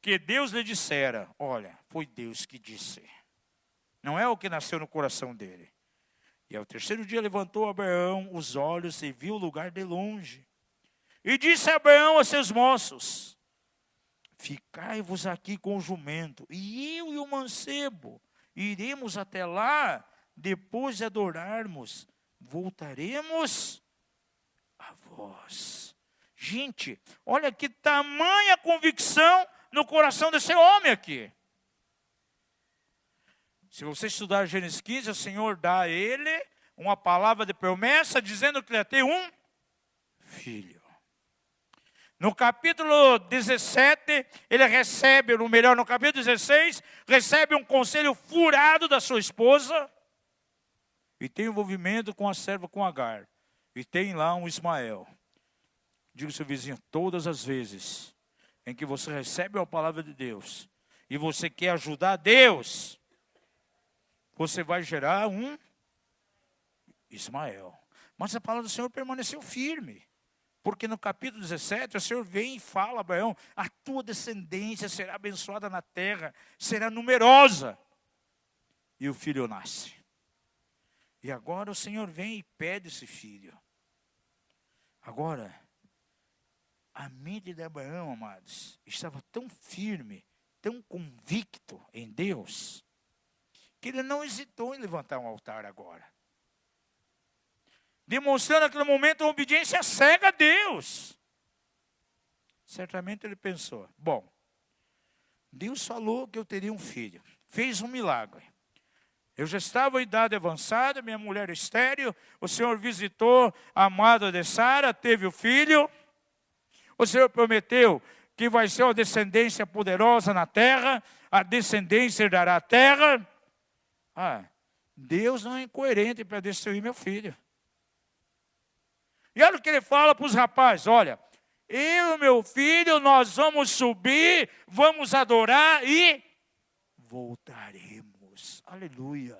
que Deus lhe dissera. Olha, foi Deus que disse. Não é o que nasceu no coração dele. E ao 3º dia levantou Abraão os olhos e viu o lugar de longe. E disse a Abraão a seus moços, ficai-vos aqui com o jumento, e eu e o mancebo iremos até lá, depois de adorarmos, voltaremos a vós. Gente, olha que tamanha convicção no coração desse homem aqui. Se você estudar Gênesis 15, o Senhor dá a ele uma palavra de promessa, dizendo que ele ia ter um filho. No capítulo 17, ele recebe, no capítulo 16, recebe um conselho furado da sua esposa, e tem envolvimento com a serva, com Agar. e tem lá um Ismael. Diga ao seu vizinho, todas as vezes em que você recebe a palavra de Deus e você quer ajudar Deus, você vai gerar um Ismael. Mas a palavra do Senhor permaneceu firme. Porque no capítulo 17, o Senhor vem e fala a Abraão, a tua descendência será abençoada na terra, será numerosa. E o filho nasce. E agora o Senhor vem e pede esse filho. Agora, a mente de Abraão, amados, estava tão firme, tão convicto em Deus, que ele não hesitou em levantar um altar agora. Demonstrando naquele momento uma obediência cega a Deus. Certamente ele pensou, bom, Deus falou que eu teria um filho, fez um milagre. Eu já estava em idade avançada, minha mulher estéril, o Senhor visitou a amada de Sara, teve o filho. O Senhor prometeu que vai ser uma descendência poderosa na terra, a descendência herdará a terra. Deus não é incoerente para destruir meu filho. E olha o que ele fala para os rapazes, olha, eu e meu filho, nós vamos subir, vamos adorar e voltaremos. Aleluia.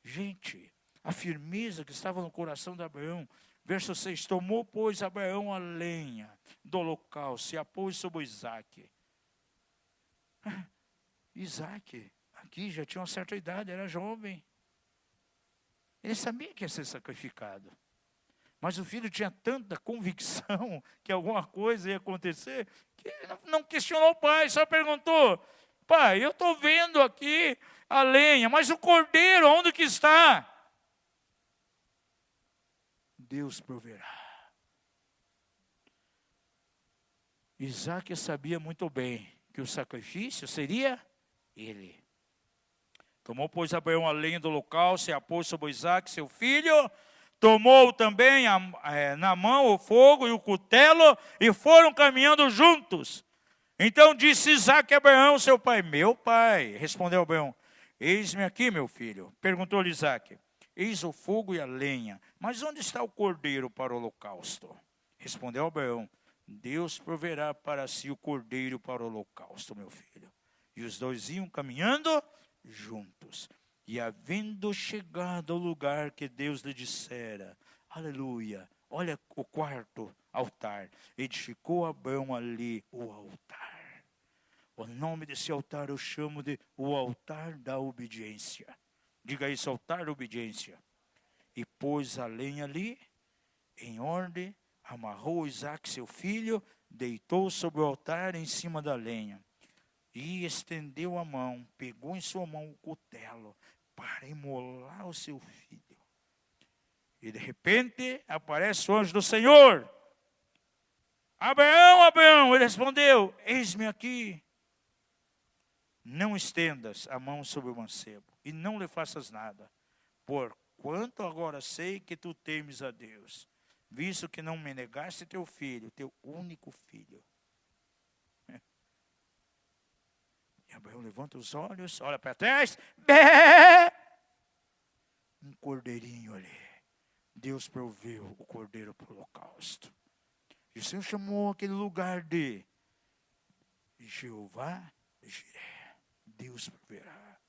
Gente, a firmeza que estava no coração de Abraão, verso 6, tomou, pois, Abraão a lenha do holocausto e a pôs sobre Isaque. Isaque, aqui já tinha uma certa idade, era jovem. Ele sabia que ia ser sacrificado. Mas o filho tinha tanta convicção que alguma coisa ia acontecer, que ele não questionou o pai, só perguntou, pai, eu estou vendo aqui a lenha, mas o cordeiro, onde que está? Deus proverá. Isaque sabia muito bem que o sacrifício seria ele. Tomou, pois, Abraão a lenha do holocausto e a pôs sobre Isaque, seu filho. Tomou também na mão o fogo e o cutelo e foram caminhando juntos. Então disse Isaque a Abraão, seu pai, meu pai. Respondeu Abraão, eis-me aqui, meu filho. Perguntou-lhe Isaque, eis o fogo e a lenha, mas onde está o cordeiro para o holocausto? Respondeu Abraão, Deus proverá para si o cordeiro para o holocausto, meu filho. E os dois iam caminhando juntos. E havendo chegado ao lugar que Deus lhe dissera, aleluia, olha o quarto altar, edificou Abraão ali o altar. O nome desse altar eu chamo de o altar da obediência. Diga isso, altar da obediência. E pôs a lenha ali, em ordem, amarrou Isaque seu filho, deitou sobre o altar em cima da lenha. E estendeu a mão, pegou em sua mão o cutelo, para imolar o seu filho. E de repente aparece o anjo do Senhor. Abraão, Abraão, ele respondeu, eis-me aqui. Não estendas a mão sobre o mancebo, e não lhe faças nada, porquanto agora sei que tu temes a Deus, visto que não me negaste teu filho, teu único filho. Abraão levanta os olhos, olha para trás, um cordeirinho ali. Deus proveu o cordeiro para o holocausto. E o Senhor chamou aquele lugar de Jeová Jiré. Deus proverá.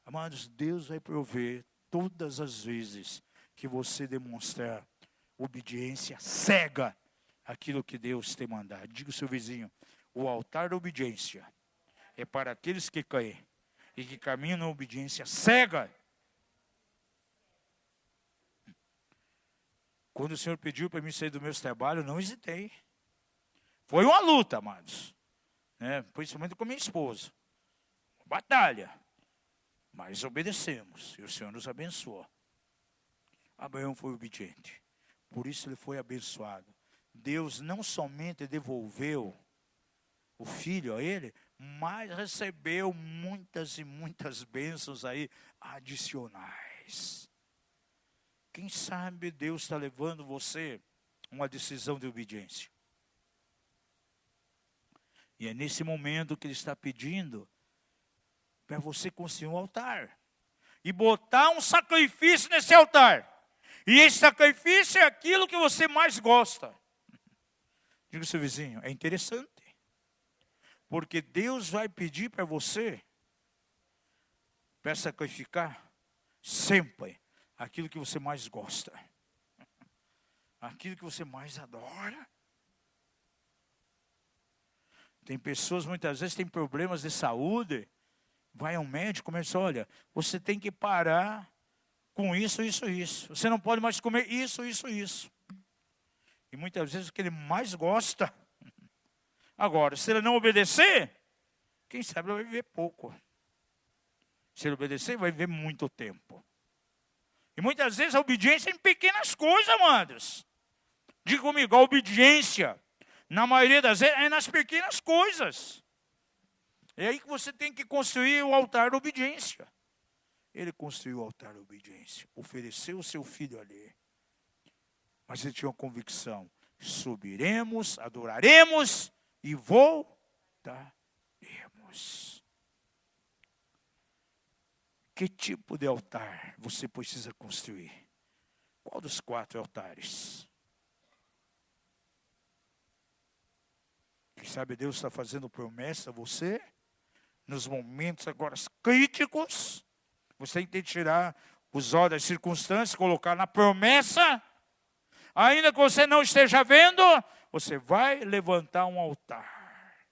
Amados, Deus vai prover todas as vezes que você demonstrar obediência cega àquilo que Deus te mandar. Diga ao seu vizinho, o altar da obediência é para aqueles que caem e que caminham na obediência cega. Quando o Senhor pediu para mim sair do meu trabalho, eu não hesitei. Foi uma luta, amados. Principalmente com minha esposa. Uma batalha. Mas obedecemos. E o Senhor nos abençoou. Abraão foi obediente. Por isso ele foi abençoado. Deus não somente devolveu o filho a ele, mas recebeu muitas e muitas bênçãos aí adicionais. Quem sabe Deus está levando você a uma decisão de obediência. E é nesse momento que Ele está pedindo para você construir um altar. E botar um sacrifício nesse altar. E esse sacrifício é aquilo que você mais gosta. Diga ao seu vizinho, é interessante. Porque Deus vai pedir para você, para sacrificar, sempre, aquilo que você mais gosta. Aquilo que você mais adora. Tem pessoas, muitas vezes, têm problemas de saúde. Vai ao médico, começa, olha, você tem que parar com isso, isso, isso. Você não pode mais comer isso, isso, isso. E muitas vezes o que ele mais gosta. Agora, se ele não obedecer, quem sabe ele vai viver pouco. Se ele obedecer, vai viver muito tempo. E muitas vezes a obediência é em pequenas coisas, amados. Diga comigo, a obediência, na maioria das vezes, é nas pequenas coisas. É aí que você tem que construir o altar da obediência. Ele construiu o altar da obediência. Ofereceu o seu filho ali. Mas ele tinha uma convicção. Subiremos, adoraremos e voltaremos. Que tipo de altar você precisa construir? Qual dos 4 altares? Quem sabe Deus está fazendo promessa a você? Nos momentos agora críticos, você tem que tirar os olhos das circunstâncias, colocar na promessa. Ainda que você não esteja vendo, você vai levantar um altar.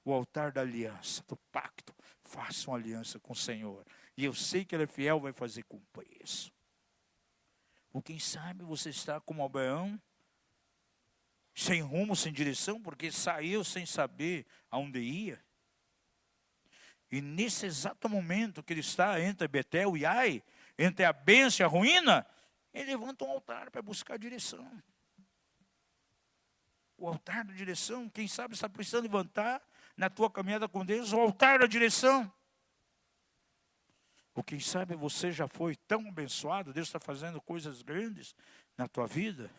O altar da aliança, do pacto. Faça uma aliança com o Senhor. E eu sei que Ele é fiel, vai fazer cumprir isso. Ou quem sabe você está como Abraão, sem rumo, sem direção, porque saiu sem saber aonde ia. E nesse exato momento que ele está entre Betel e Ai, entre a bênção e a ruína, ele levanta um altar para buscar a direção. O altar da direção, quem sabe está precisando levantar na tua caminhada com Deus, o altar da direção. Ou quem sabe você já foi tão abençoado, Deus está fazendo coisas grandes na tua vida.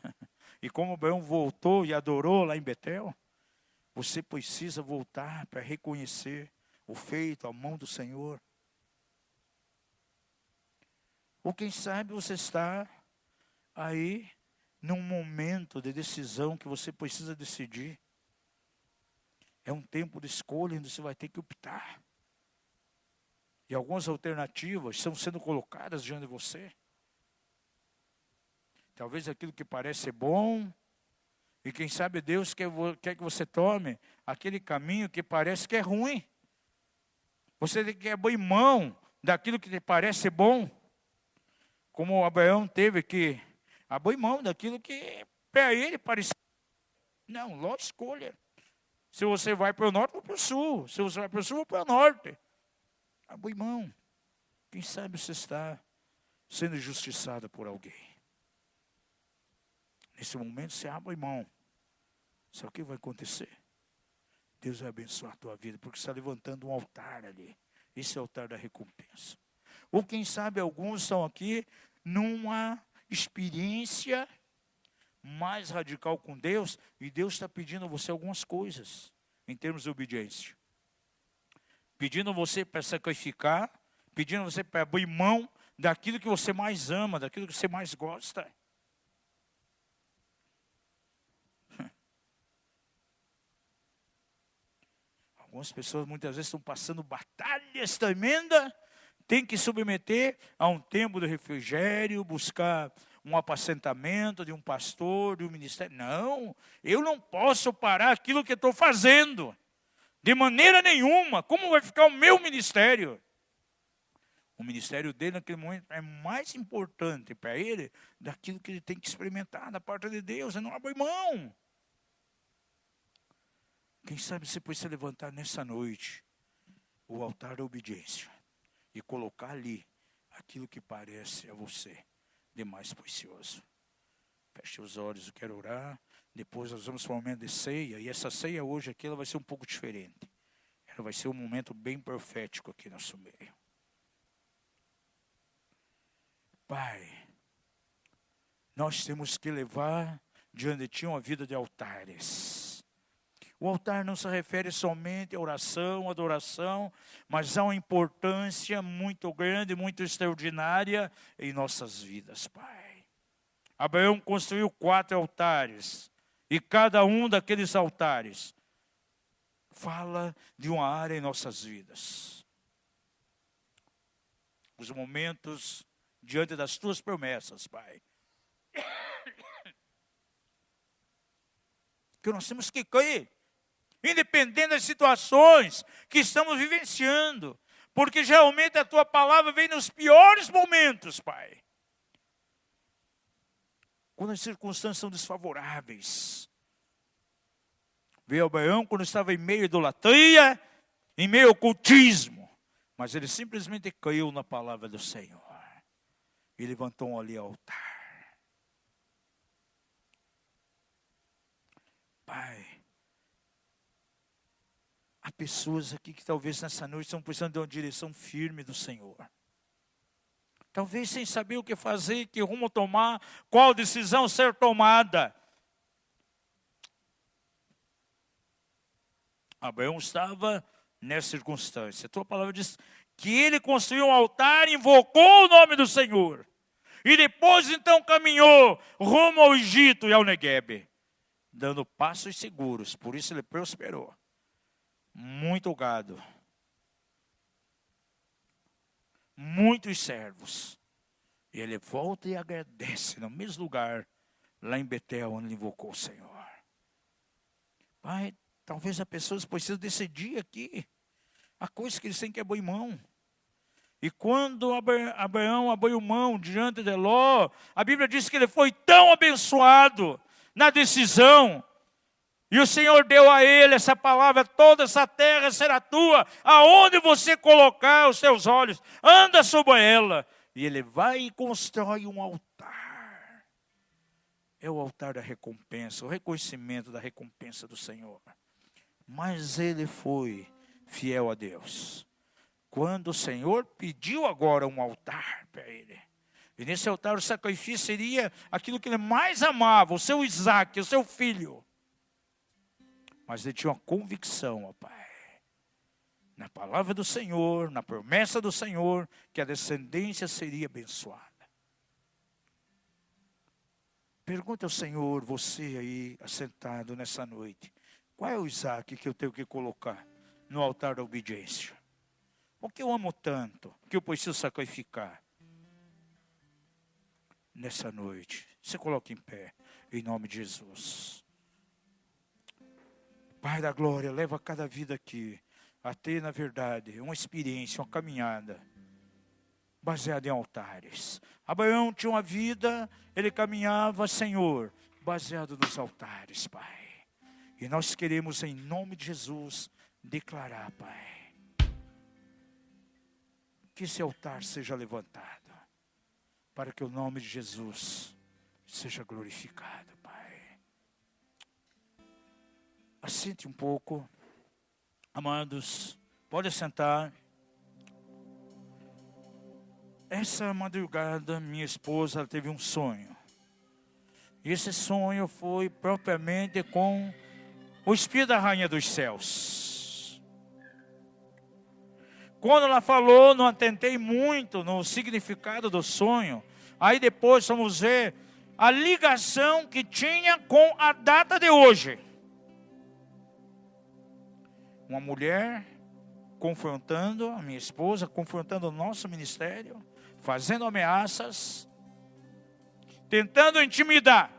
E como Abraão voltou e adorou lá em Betel, você precisa voltar para reconhecer o feito, a mão do Senhor. Ou quem sabe você está aí num momento de decisão que você precisa decidir. É um tempo de escolha onde você vai ter que optar. E algumas alternativas estão sendo colocadas diante de você. Talvez aquilo que parece bom, e quem sabe Deus quer que você tome aquele caminho que parece que é ruim. Você tem que abrir mão daquilo que te parece bom. Como Abraão teve que abrir mão daquilo que para ele parecia. Não, Ló escolha. Se você vai para o norte ou para o sul. Se você vai para o sul ou para o norte. Abrir mão. Quem sabe você está sendo injustiçado por alguém. Nesse momento você abre mão. Sabe o que vai acontecer? Deus vai abençoar a tua vida, porque você está levantando um altar ali. Esse é o altar da recompensa. Ou quem sabe alguns estão aqui numa experiência mais radical com Deus, e Deus está pedindo a você algumas coisas, em termos de obediência. Pedindo a você para sacrificar, pedindo a você para abrir mão daquilo que você mais ama, daquilo que você mais gosta. Algumas pessoas muitas vezes estão passando batalhas tremendas, tem que submeter a um tempo de refrigério, buscar um apacentamento de um pastor, de um ministério. Não, eu não posso parar aquilo que estou fazendo, de maneira nenhuma. Como vai ficar o meu ministério? O ministério dele naquele momento é mais importante para ele daquilo que ele tem que experimentar da parte de Deus. Ele não abre mão. Quem sabe você pode se levantar nessa noite, o altar da obediência, e colocar ali aquilo que parece a você de mais precioso. Feche os olhos, eu quero orar. Depois nós vamos para um momento de ceia, e essa ceia hoje aqui ela vai ser um pouco diferente. Ela vai ser um momento bem profético aqui no nosso meio. Pai, nós temos que levar diante de Ti uma vida de altares. O altar não se refere somente à oração, à adoração, mas há uma importância muito grande, muito extraordinária em nossas vidas, Pai. Abraão construiu 4 altares. E cada um daqueles altares fala de uma área em nossas vidas. Os momentos diante das tuas promessas, Pai. Que nós temos que crer, independente das situações que estamos vivenciando. Porque geralmente a tua palavra vem nos piores momentos, Pai. Quando as circunstâncias são desfavoráveis. Veio Abraão quando estava em meio à idolatria, em meio ao ocultismo. Mas ele simplesmente caiu na palavra do Senhor. E levantou ali o altar. Pai, há pessoas aqui que talvez nessa noite estão precisando de uma direção firme do Senhor. Talvez sem saber o que fazer, que rumo tomar, qual decisão ser tomada. Abraão estava nessa circunstância. A tua palavra diz que ele construiu um altar e invocou o nome do Senhor. E depois então caminhou rumo ao Egito e ao Neguebe, dando passos seguros. Por isso ele prosperou. Muito gado. Muitos servos. E ele volta e agradece no mesmo lugar, lá em Betel, onde ele invocou o Senhor. Pai, talvez as pessoas precisam decidir aqui a coisa que eles têm que abrir mão. E quando Abraão abriu mão diante de Ló, a Bíblia diz que ele foi tão abençoado na decisão. E o Senhor deu a ele essa palavra: toda essa terra será tua, aonde você colocar os seus olhos, anda sobre ela. E ele vai e constrói um altar. É o altar da recompensa, o reconhecimento da recompensa do Senhor. Mas ele foi fiel a Deus. Quando o Senhor pediu agora um altar para ele. E nesse altar o sacrifício seria aquilo que ele mais amava, o seu Isaque, o seu filho. Mas ele tinha uma convicção, ó Pai, na palavra do Senhor, na promessa do Senhor, que a descendência seria abençoada. Pergunta ao Senhor, você aí, assentado nessa noite, qual é o Isaque que eu tenho que colocar no altar da obediência? O que eu amo tanto, que eu preciso sacrificar? Nessa noite, você coloca em pé, em nome de Jesus. Pai da glória, leva cada vida aqui a ter, na verdade, uma experiência, uma caminhada baseada em altares. Abraão tinha uma vida, ele caminhava, Senhor, baseado nos altares, Pai. E nós queremos, em nome de Jesus, declarar, Pai, que esse altar seja levantado, para que o nome de Jesus seja glorificado, Pai. Assente um pouco, amados, pode sentar. Essa madrugada, minha esposa, ela teve um sonho. E esse sonho foi propriamente com o Espírito da Rainha dos Céus. Quando ela falou, não atentei muito no significado do sonho. Aí depois vamos ver a ligação que tinha com a data de hoje. Uma mulher confrontando a minha esposa, confrontando o nosso ministério, fazendo ameaças, tentando intimidar.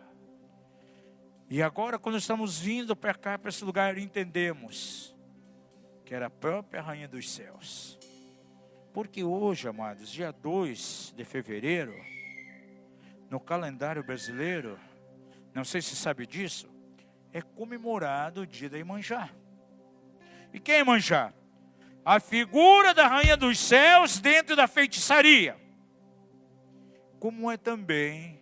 E agora, quando estamos vindo para cá, para esse lugar, entendemos que era a própria Rainha dos Céus. Porque hoje, amados, dia 2 de fevereiro, no calendário brasileiro, não sei se sabe disso, é comemorado o dia da Iemanjá. E quem é Iemanjá? A figura da Rainha dos Céus dentro da feitiçaria. Como é também,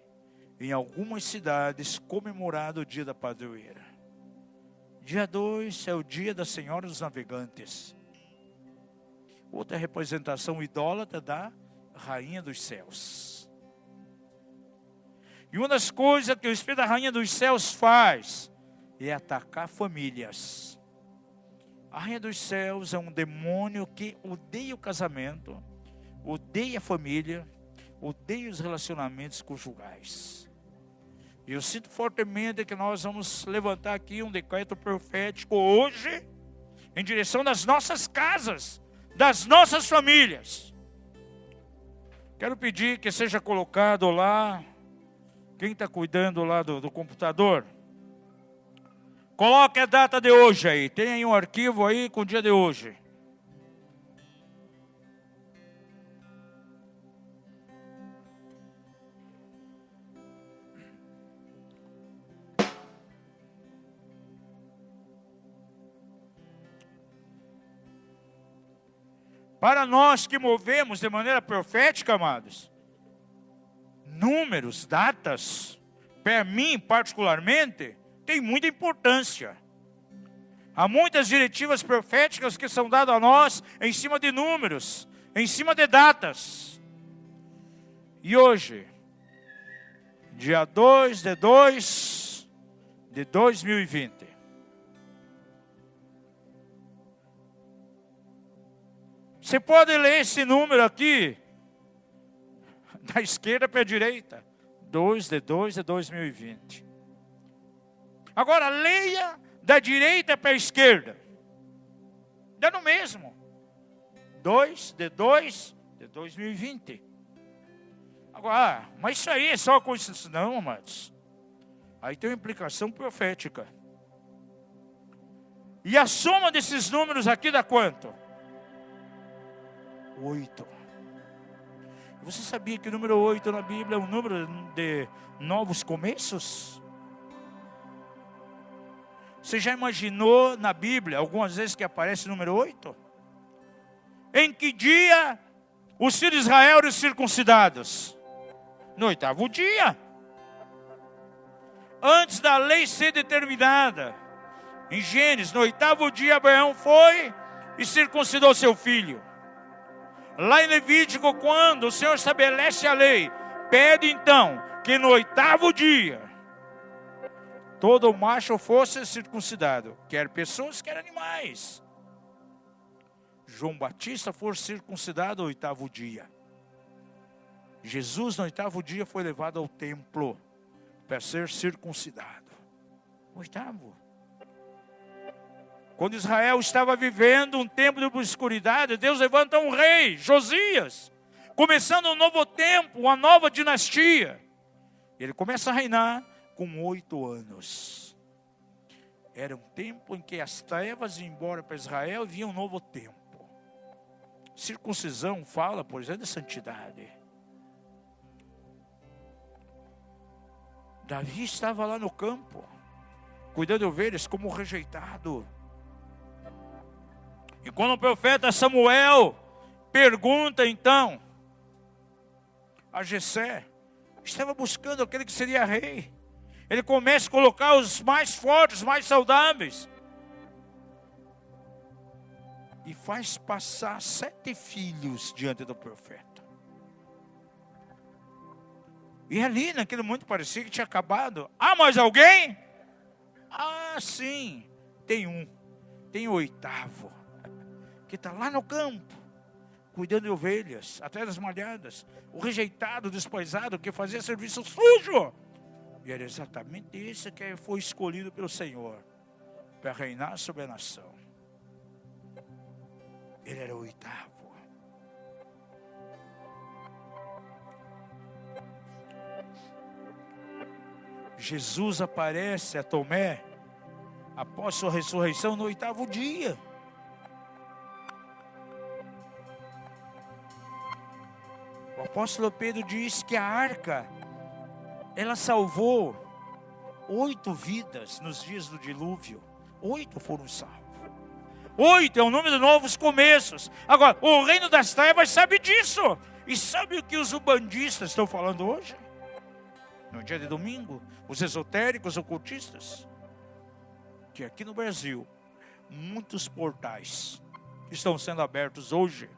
em algumas cidades, comemorado o dia da padroeira. Dia 2 é o dia da Senhora dos Navegantes. Outra representação idólatra da Rainha dos Céus. E uma das coisas que o Espírito da Rainha dos Céus faz é atacar famílias. A Rainha dos Céus é um demônio que odeia o casamento, odeia a família, odeia os relacionamentos conjugais. E eu sinto fortemente que nós vamos levantar aqui um decreto profético hoje, em direção das nossas casas, das nossas famílias. Quero pedir que seja colocado lá, quem está cuidando lá do computador, coloque a data de hoje aí, tem aí um arquivo aí com o dia de hoje. Para nós que movemos de maneira profética, amados, números, datas, para mim particularmente, tem muita importância. Há muitas diretivas proféticas que são dadas a nós em cima de números, em cima de datas. E hoje, dia 2/2 de 2020, você pode ler esse número aqui, da esquerda para a direita, 2/2 de 2020. Agora, leia da direita para a esquerda, dá no mesmo, 2/2 de 2020. Agora, mas isso aí é só coincidência? Não, amados. Aí tem uma implicação profética. E a soma desses números aqui dá quanto? 8. Você sabia que o número 8 na Bíblia é um número de novos começos? Você já imaginou na Bíblia algumas vezes que aparece o número 8? Em que dia os filhos de Israel eram circuncidados? No 8º dia. Antes da lei ser determinada. Em Gênesis, no 8º dia, Abraão foi e circuncidou seu filho. Lá em Levítico, quando o Senhor estabelece a lei, pede então que no 8º dia, todo macho fosse circuncidado, quer pessoas, quer animais. João Batista foi circuncidado no 8º dia. Jesus no 8º dia foi levado ao templo para ser circuncidado. 8º. Quando Israel estava vivendo um tempo de obscuridade, Deus levanta um rei, Josias, começando um novo tempo, uma nova dinastia. Ele começa a reinar com 8 anos. Era um tempo em que as trevas iam embora para Israel e vinha um novo tempo. Circuncisão fala, por exemplo, de santidade. Davi estava lá no campo, cuidando de ovelhas como rejeitado. E quando o profeta Samuel pergunta então a Jessé, estava buscando aquele que seria rei. Ele começa a colocar os mais fortes, os mais saudáveis. E faz passar 7 filhos diante do profeta. E ali naquele momento parecia que tinha acabado. Ah, mais alguém? Ah, sim, tem um. Tem o 8º. Que está lá no campo, cuidando de ovelhas, até das malhadas, o rejeitado, despoisado, que fazia serviço sujo. E era exatamente esse que foi escolhido pelo Senhor, para reinar sobre a nação. Ele era o 8º. Jesus aparece a Tomé, após sua ressurreição, no 8º dia. O apóstolo Pedro diz que a arca, ela salvou 8 vidas nos dias do dilúvio. 8 foram salvos. 8 é o número de novos começos. Agora, o reino das trevas sabe disso. E sabe o que os umbandistas estão falando hoje? No dia de domingo, os esotéricos, ocultistas. Que aqui no Brasil, muitos portais estão sendo abertos hoje.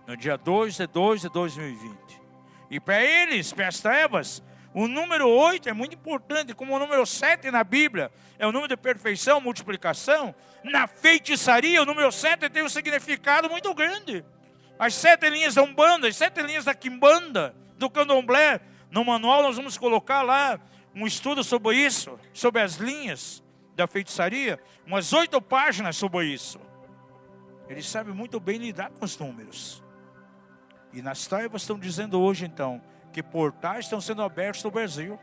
No dia 2/2 de 2020. E para eles, para as trevas, o número 8 é muito importante, como o número 7 na Bíblia é o número de perfeição, multiplicação. Na feitiçaria, o número 7 tem um significado muito grande. As 7 linhas da Umbanda, as 7 linhas da Quimbanda, do Candomblé, No manual nós vamos colocar lá um estudo sobre isso, sobre as linhas da feitiçaria, umas 8 páginas sobre isso. Ele sabe muito bem lidar com os números. E nas taivas estão dizendo hoje então, que portais estão sendo abertos no Brasil.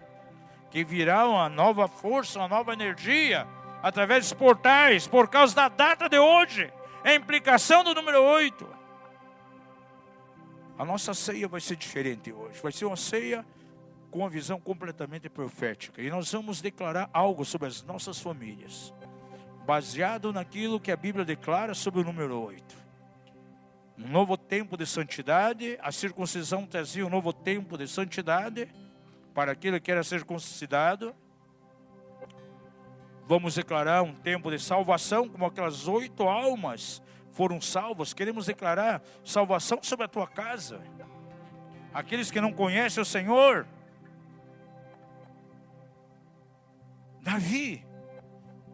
Que virá uma nova força, uma nova energia, através dos portais, por causa da data de hoje. A implicação do número 8. A nossa ceia vai ser diferente hoje. Vai ser uma ceia com uma visão completamente profética. E nós vamos declarar algo sobre as nossas famílias, baseado naquilo que a Bíblia declara sobre o número 8. Um novo tempo de santidade. A circuncisão trazia um novo tempo de santidade para aquele que era circuncidado. Vamos declarar um tempo de salvação, como aquelas 8 almas foram salvas. Queremos declarar salvação sobre a tua casa. Aqueles que não conhecem o Senhor. Davi,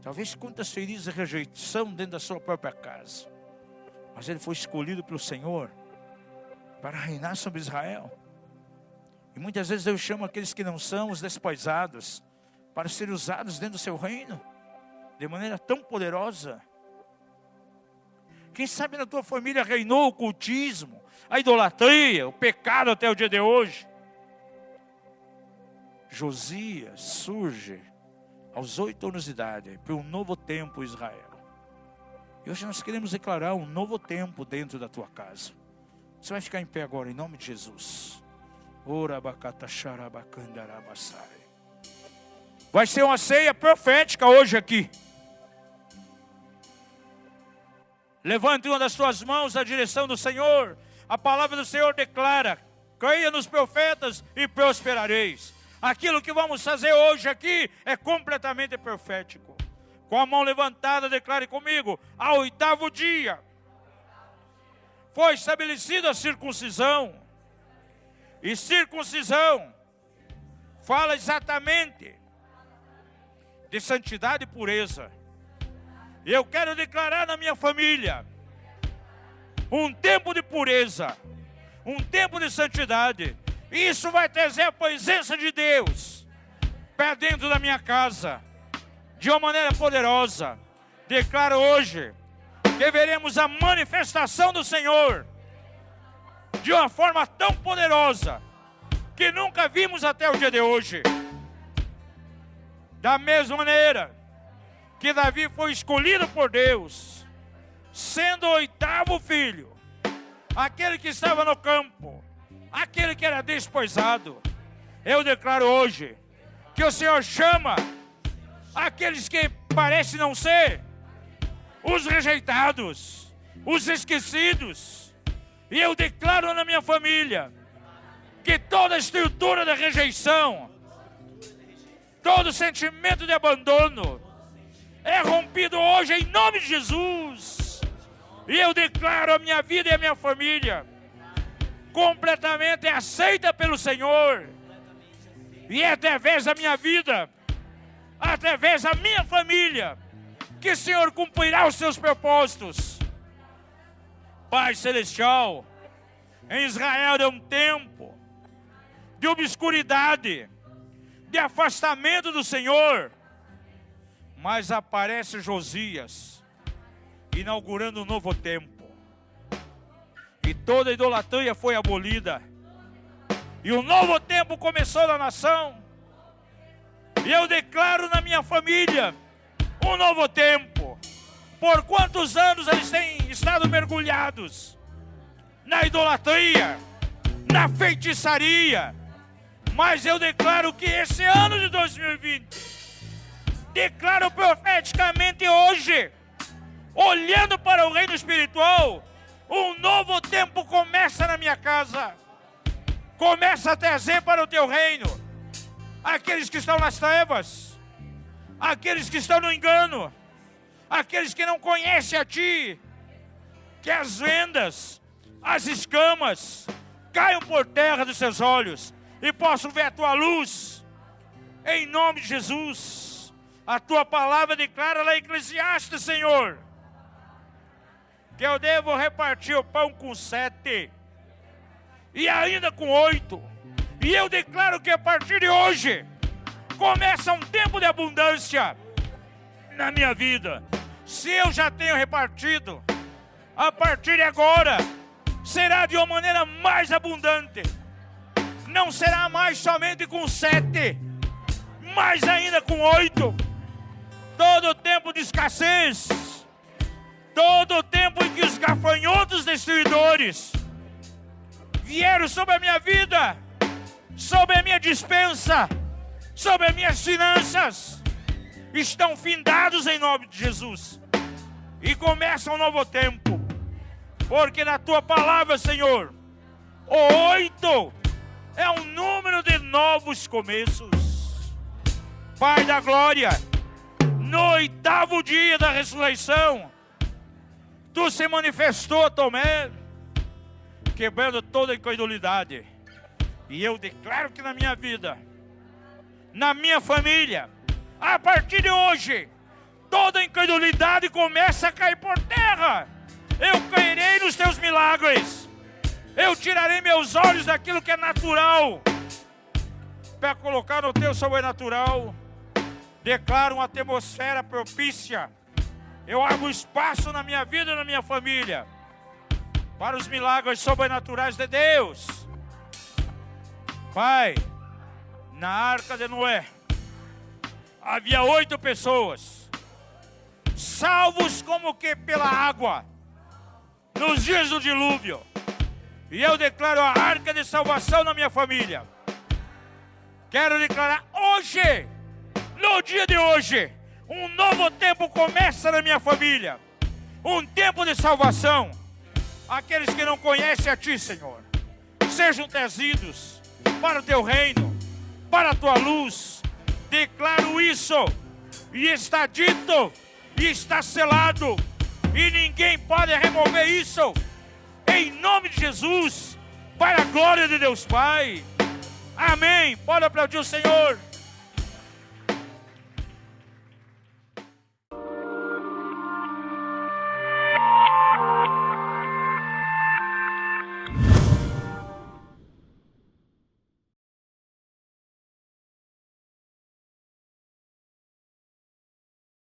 talvez quantas feridas e rejeição dentro da sua própria casa, mas ele foi escolhido pelo Senhor para reinar sobre Israel. E muitas vezes Deus chama aqueles que não são, os despojados, para serem usados dentro do seu reino, de maneira tão poderosa. Quem sabe na tua família reinou o cultismo, a idolatria, o pecado até o dia de hoje. Josias surge aos 8 anos de idade, para um novo tempo em Israel. E hoje nós queremos declarar um novo tempo dentro da tua casa. Você vai ficar em pé agora, em nome de Jesus. Vai ser uma ceia profética hoje aqui. Levante uma das suas mãos na direção do Senhor. A palavra do Senhor declara: creia nos profetas e prosperareis. Aquilo que vamos fazer hoje aqui é completamente profético. Com a mão levantada, declare comigo: ao 8º dia foi estabelecida a circuncisão. E circuncisão fala exatamente de santidade e pureza. E eu quero declarar na minha família um tempo de pureza, um tempo de santidade. Isso vai trazer a presença de Deus para dentro da minha casa, de uma maneira poderosa. Declaro hoje que veremos a manifestação do Senhor de uma forma tão poderosa que nunca vimos até o dia de hoje. Da mesma maneira que Davi foi escolhido por Deus, sendo o 8º filho, aquele que estava no campo, aquele que era desposado. Eu declaro hoje que o Senhor chama aqueles que parecem não ser, os rejeitados, os esquecidos. E eu declaro na minha família que toda estrutura da rejeição, todo sentimento de abandono é rompido hoje em nome de Jesus. E eu declaro a minha vida e a minha família completamente aceita pelo Senhor. E é através da minha vida, através da minha família, que o Senhor cumprirá os seus propósitos. Pai Celestial, em Israel é um tempo de obscuridade, de afastamento do Senhor. Mas aparece Josias, inaugurando um novo tempo. E toda a idolatria foi abolida. E um novo tempo começou na nação. E eu declaro na minha família um novo tempo. Por quantos anos eles têm estado mergulhados na idolatria, na feitiçaria. Mas eu declaro que esse ano de 2020, declaro profeticamente hoje, olhando para o reino espiritual, um novo tempo começa na minha casa. Começa a trazer para o teu reino aqueles que estão nas trevas, aqueles que estão no engano, aqueles que não conhecem a ti. Que as vendas, as escamas caiam por terra dos seus olhos e possam ver a tua luz. Em nome de Jesus. A tua palavra declara lá em Eclesiastes, Senhor, que eu devo repartir o pão com 7 e ainda com 8. E eu declaro que a partir de hoje começa um tempo de abundância na minha vida. Se eu já tenho repartido, a partir de agora será de uma maneira mais abundante. Não será mais somente com 7, mais ainda com 8. Todo o tempo de escassez, todo o tempo em que os gafanhotos destruidores vieram sobre a minha vida, sobre a minha despensa, sobre as minhas finanças, estão findados em nome de Jesus. E começa um novo tempo, porque na tua palavra, Senhor, o 8 é um número de novos começos. Pai da glória, no 8º dia da ressurreição, tu se manifestou a Tomé, quebrando toda a incredulidade. E eu declaro que na minha vida, na minha família, a partir de hoje, toda a incredulidade começa a cair por terra. Eu cairei nos teus milagres. Eu tirarei meus olhos daquilo que é natural para colocar no teu sobrenatural. Declaro uma atmosfera propícia. Eu abro espaço na minha vida e na minha família para os milagres sobrenaturais de Deus. Pai, na arca de Noé havia 8 pessoas, salvos como que pela água, nos dias do dilúvio. E eu declaro a arca de salvação na minha família. Quero declarar hoje, no dia de hoje, um novo tempo começa na minha família. Um tempo de salvação. Aqueles que não conhecem a Ti, Senhor, sejam trazidos para o Teu reino, para a Tua luz. Declaro isso, e está dito, e está selado, e ninguém pode remover isso. Em nome de Jesus, para a glória de Deus Pai. Amém. Pode aplaudir o Senhor.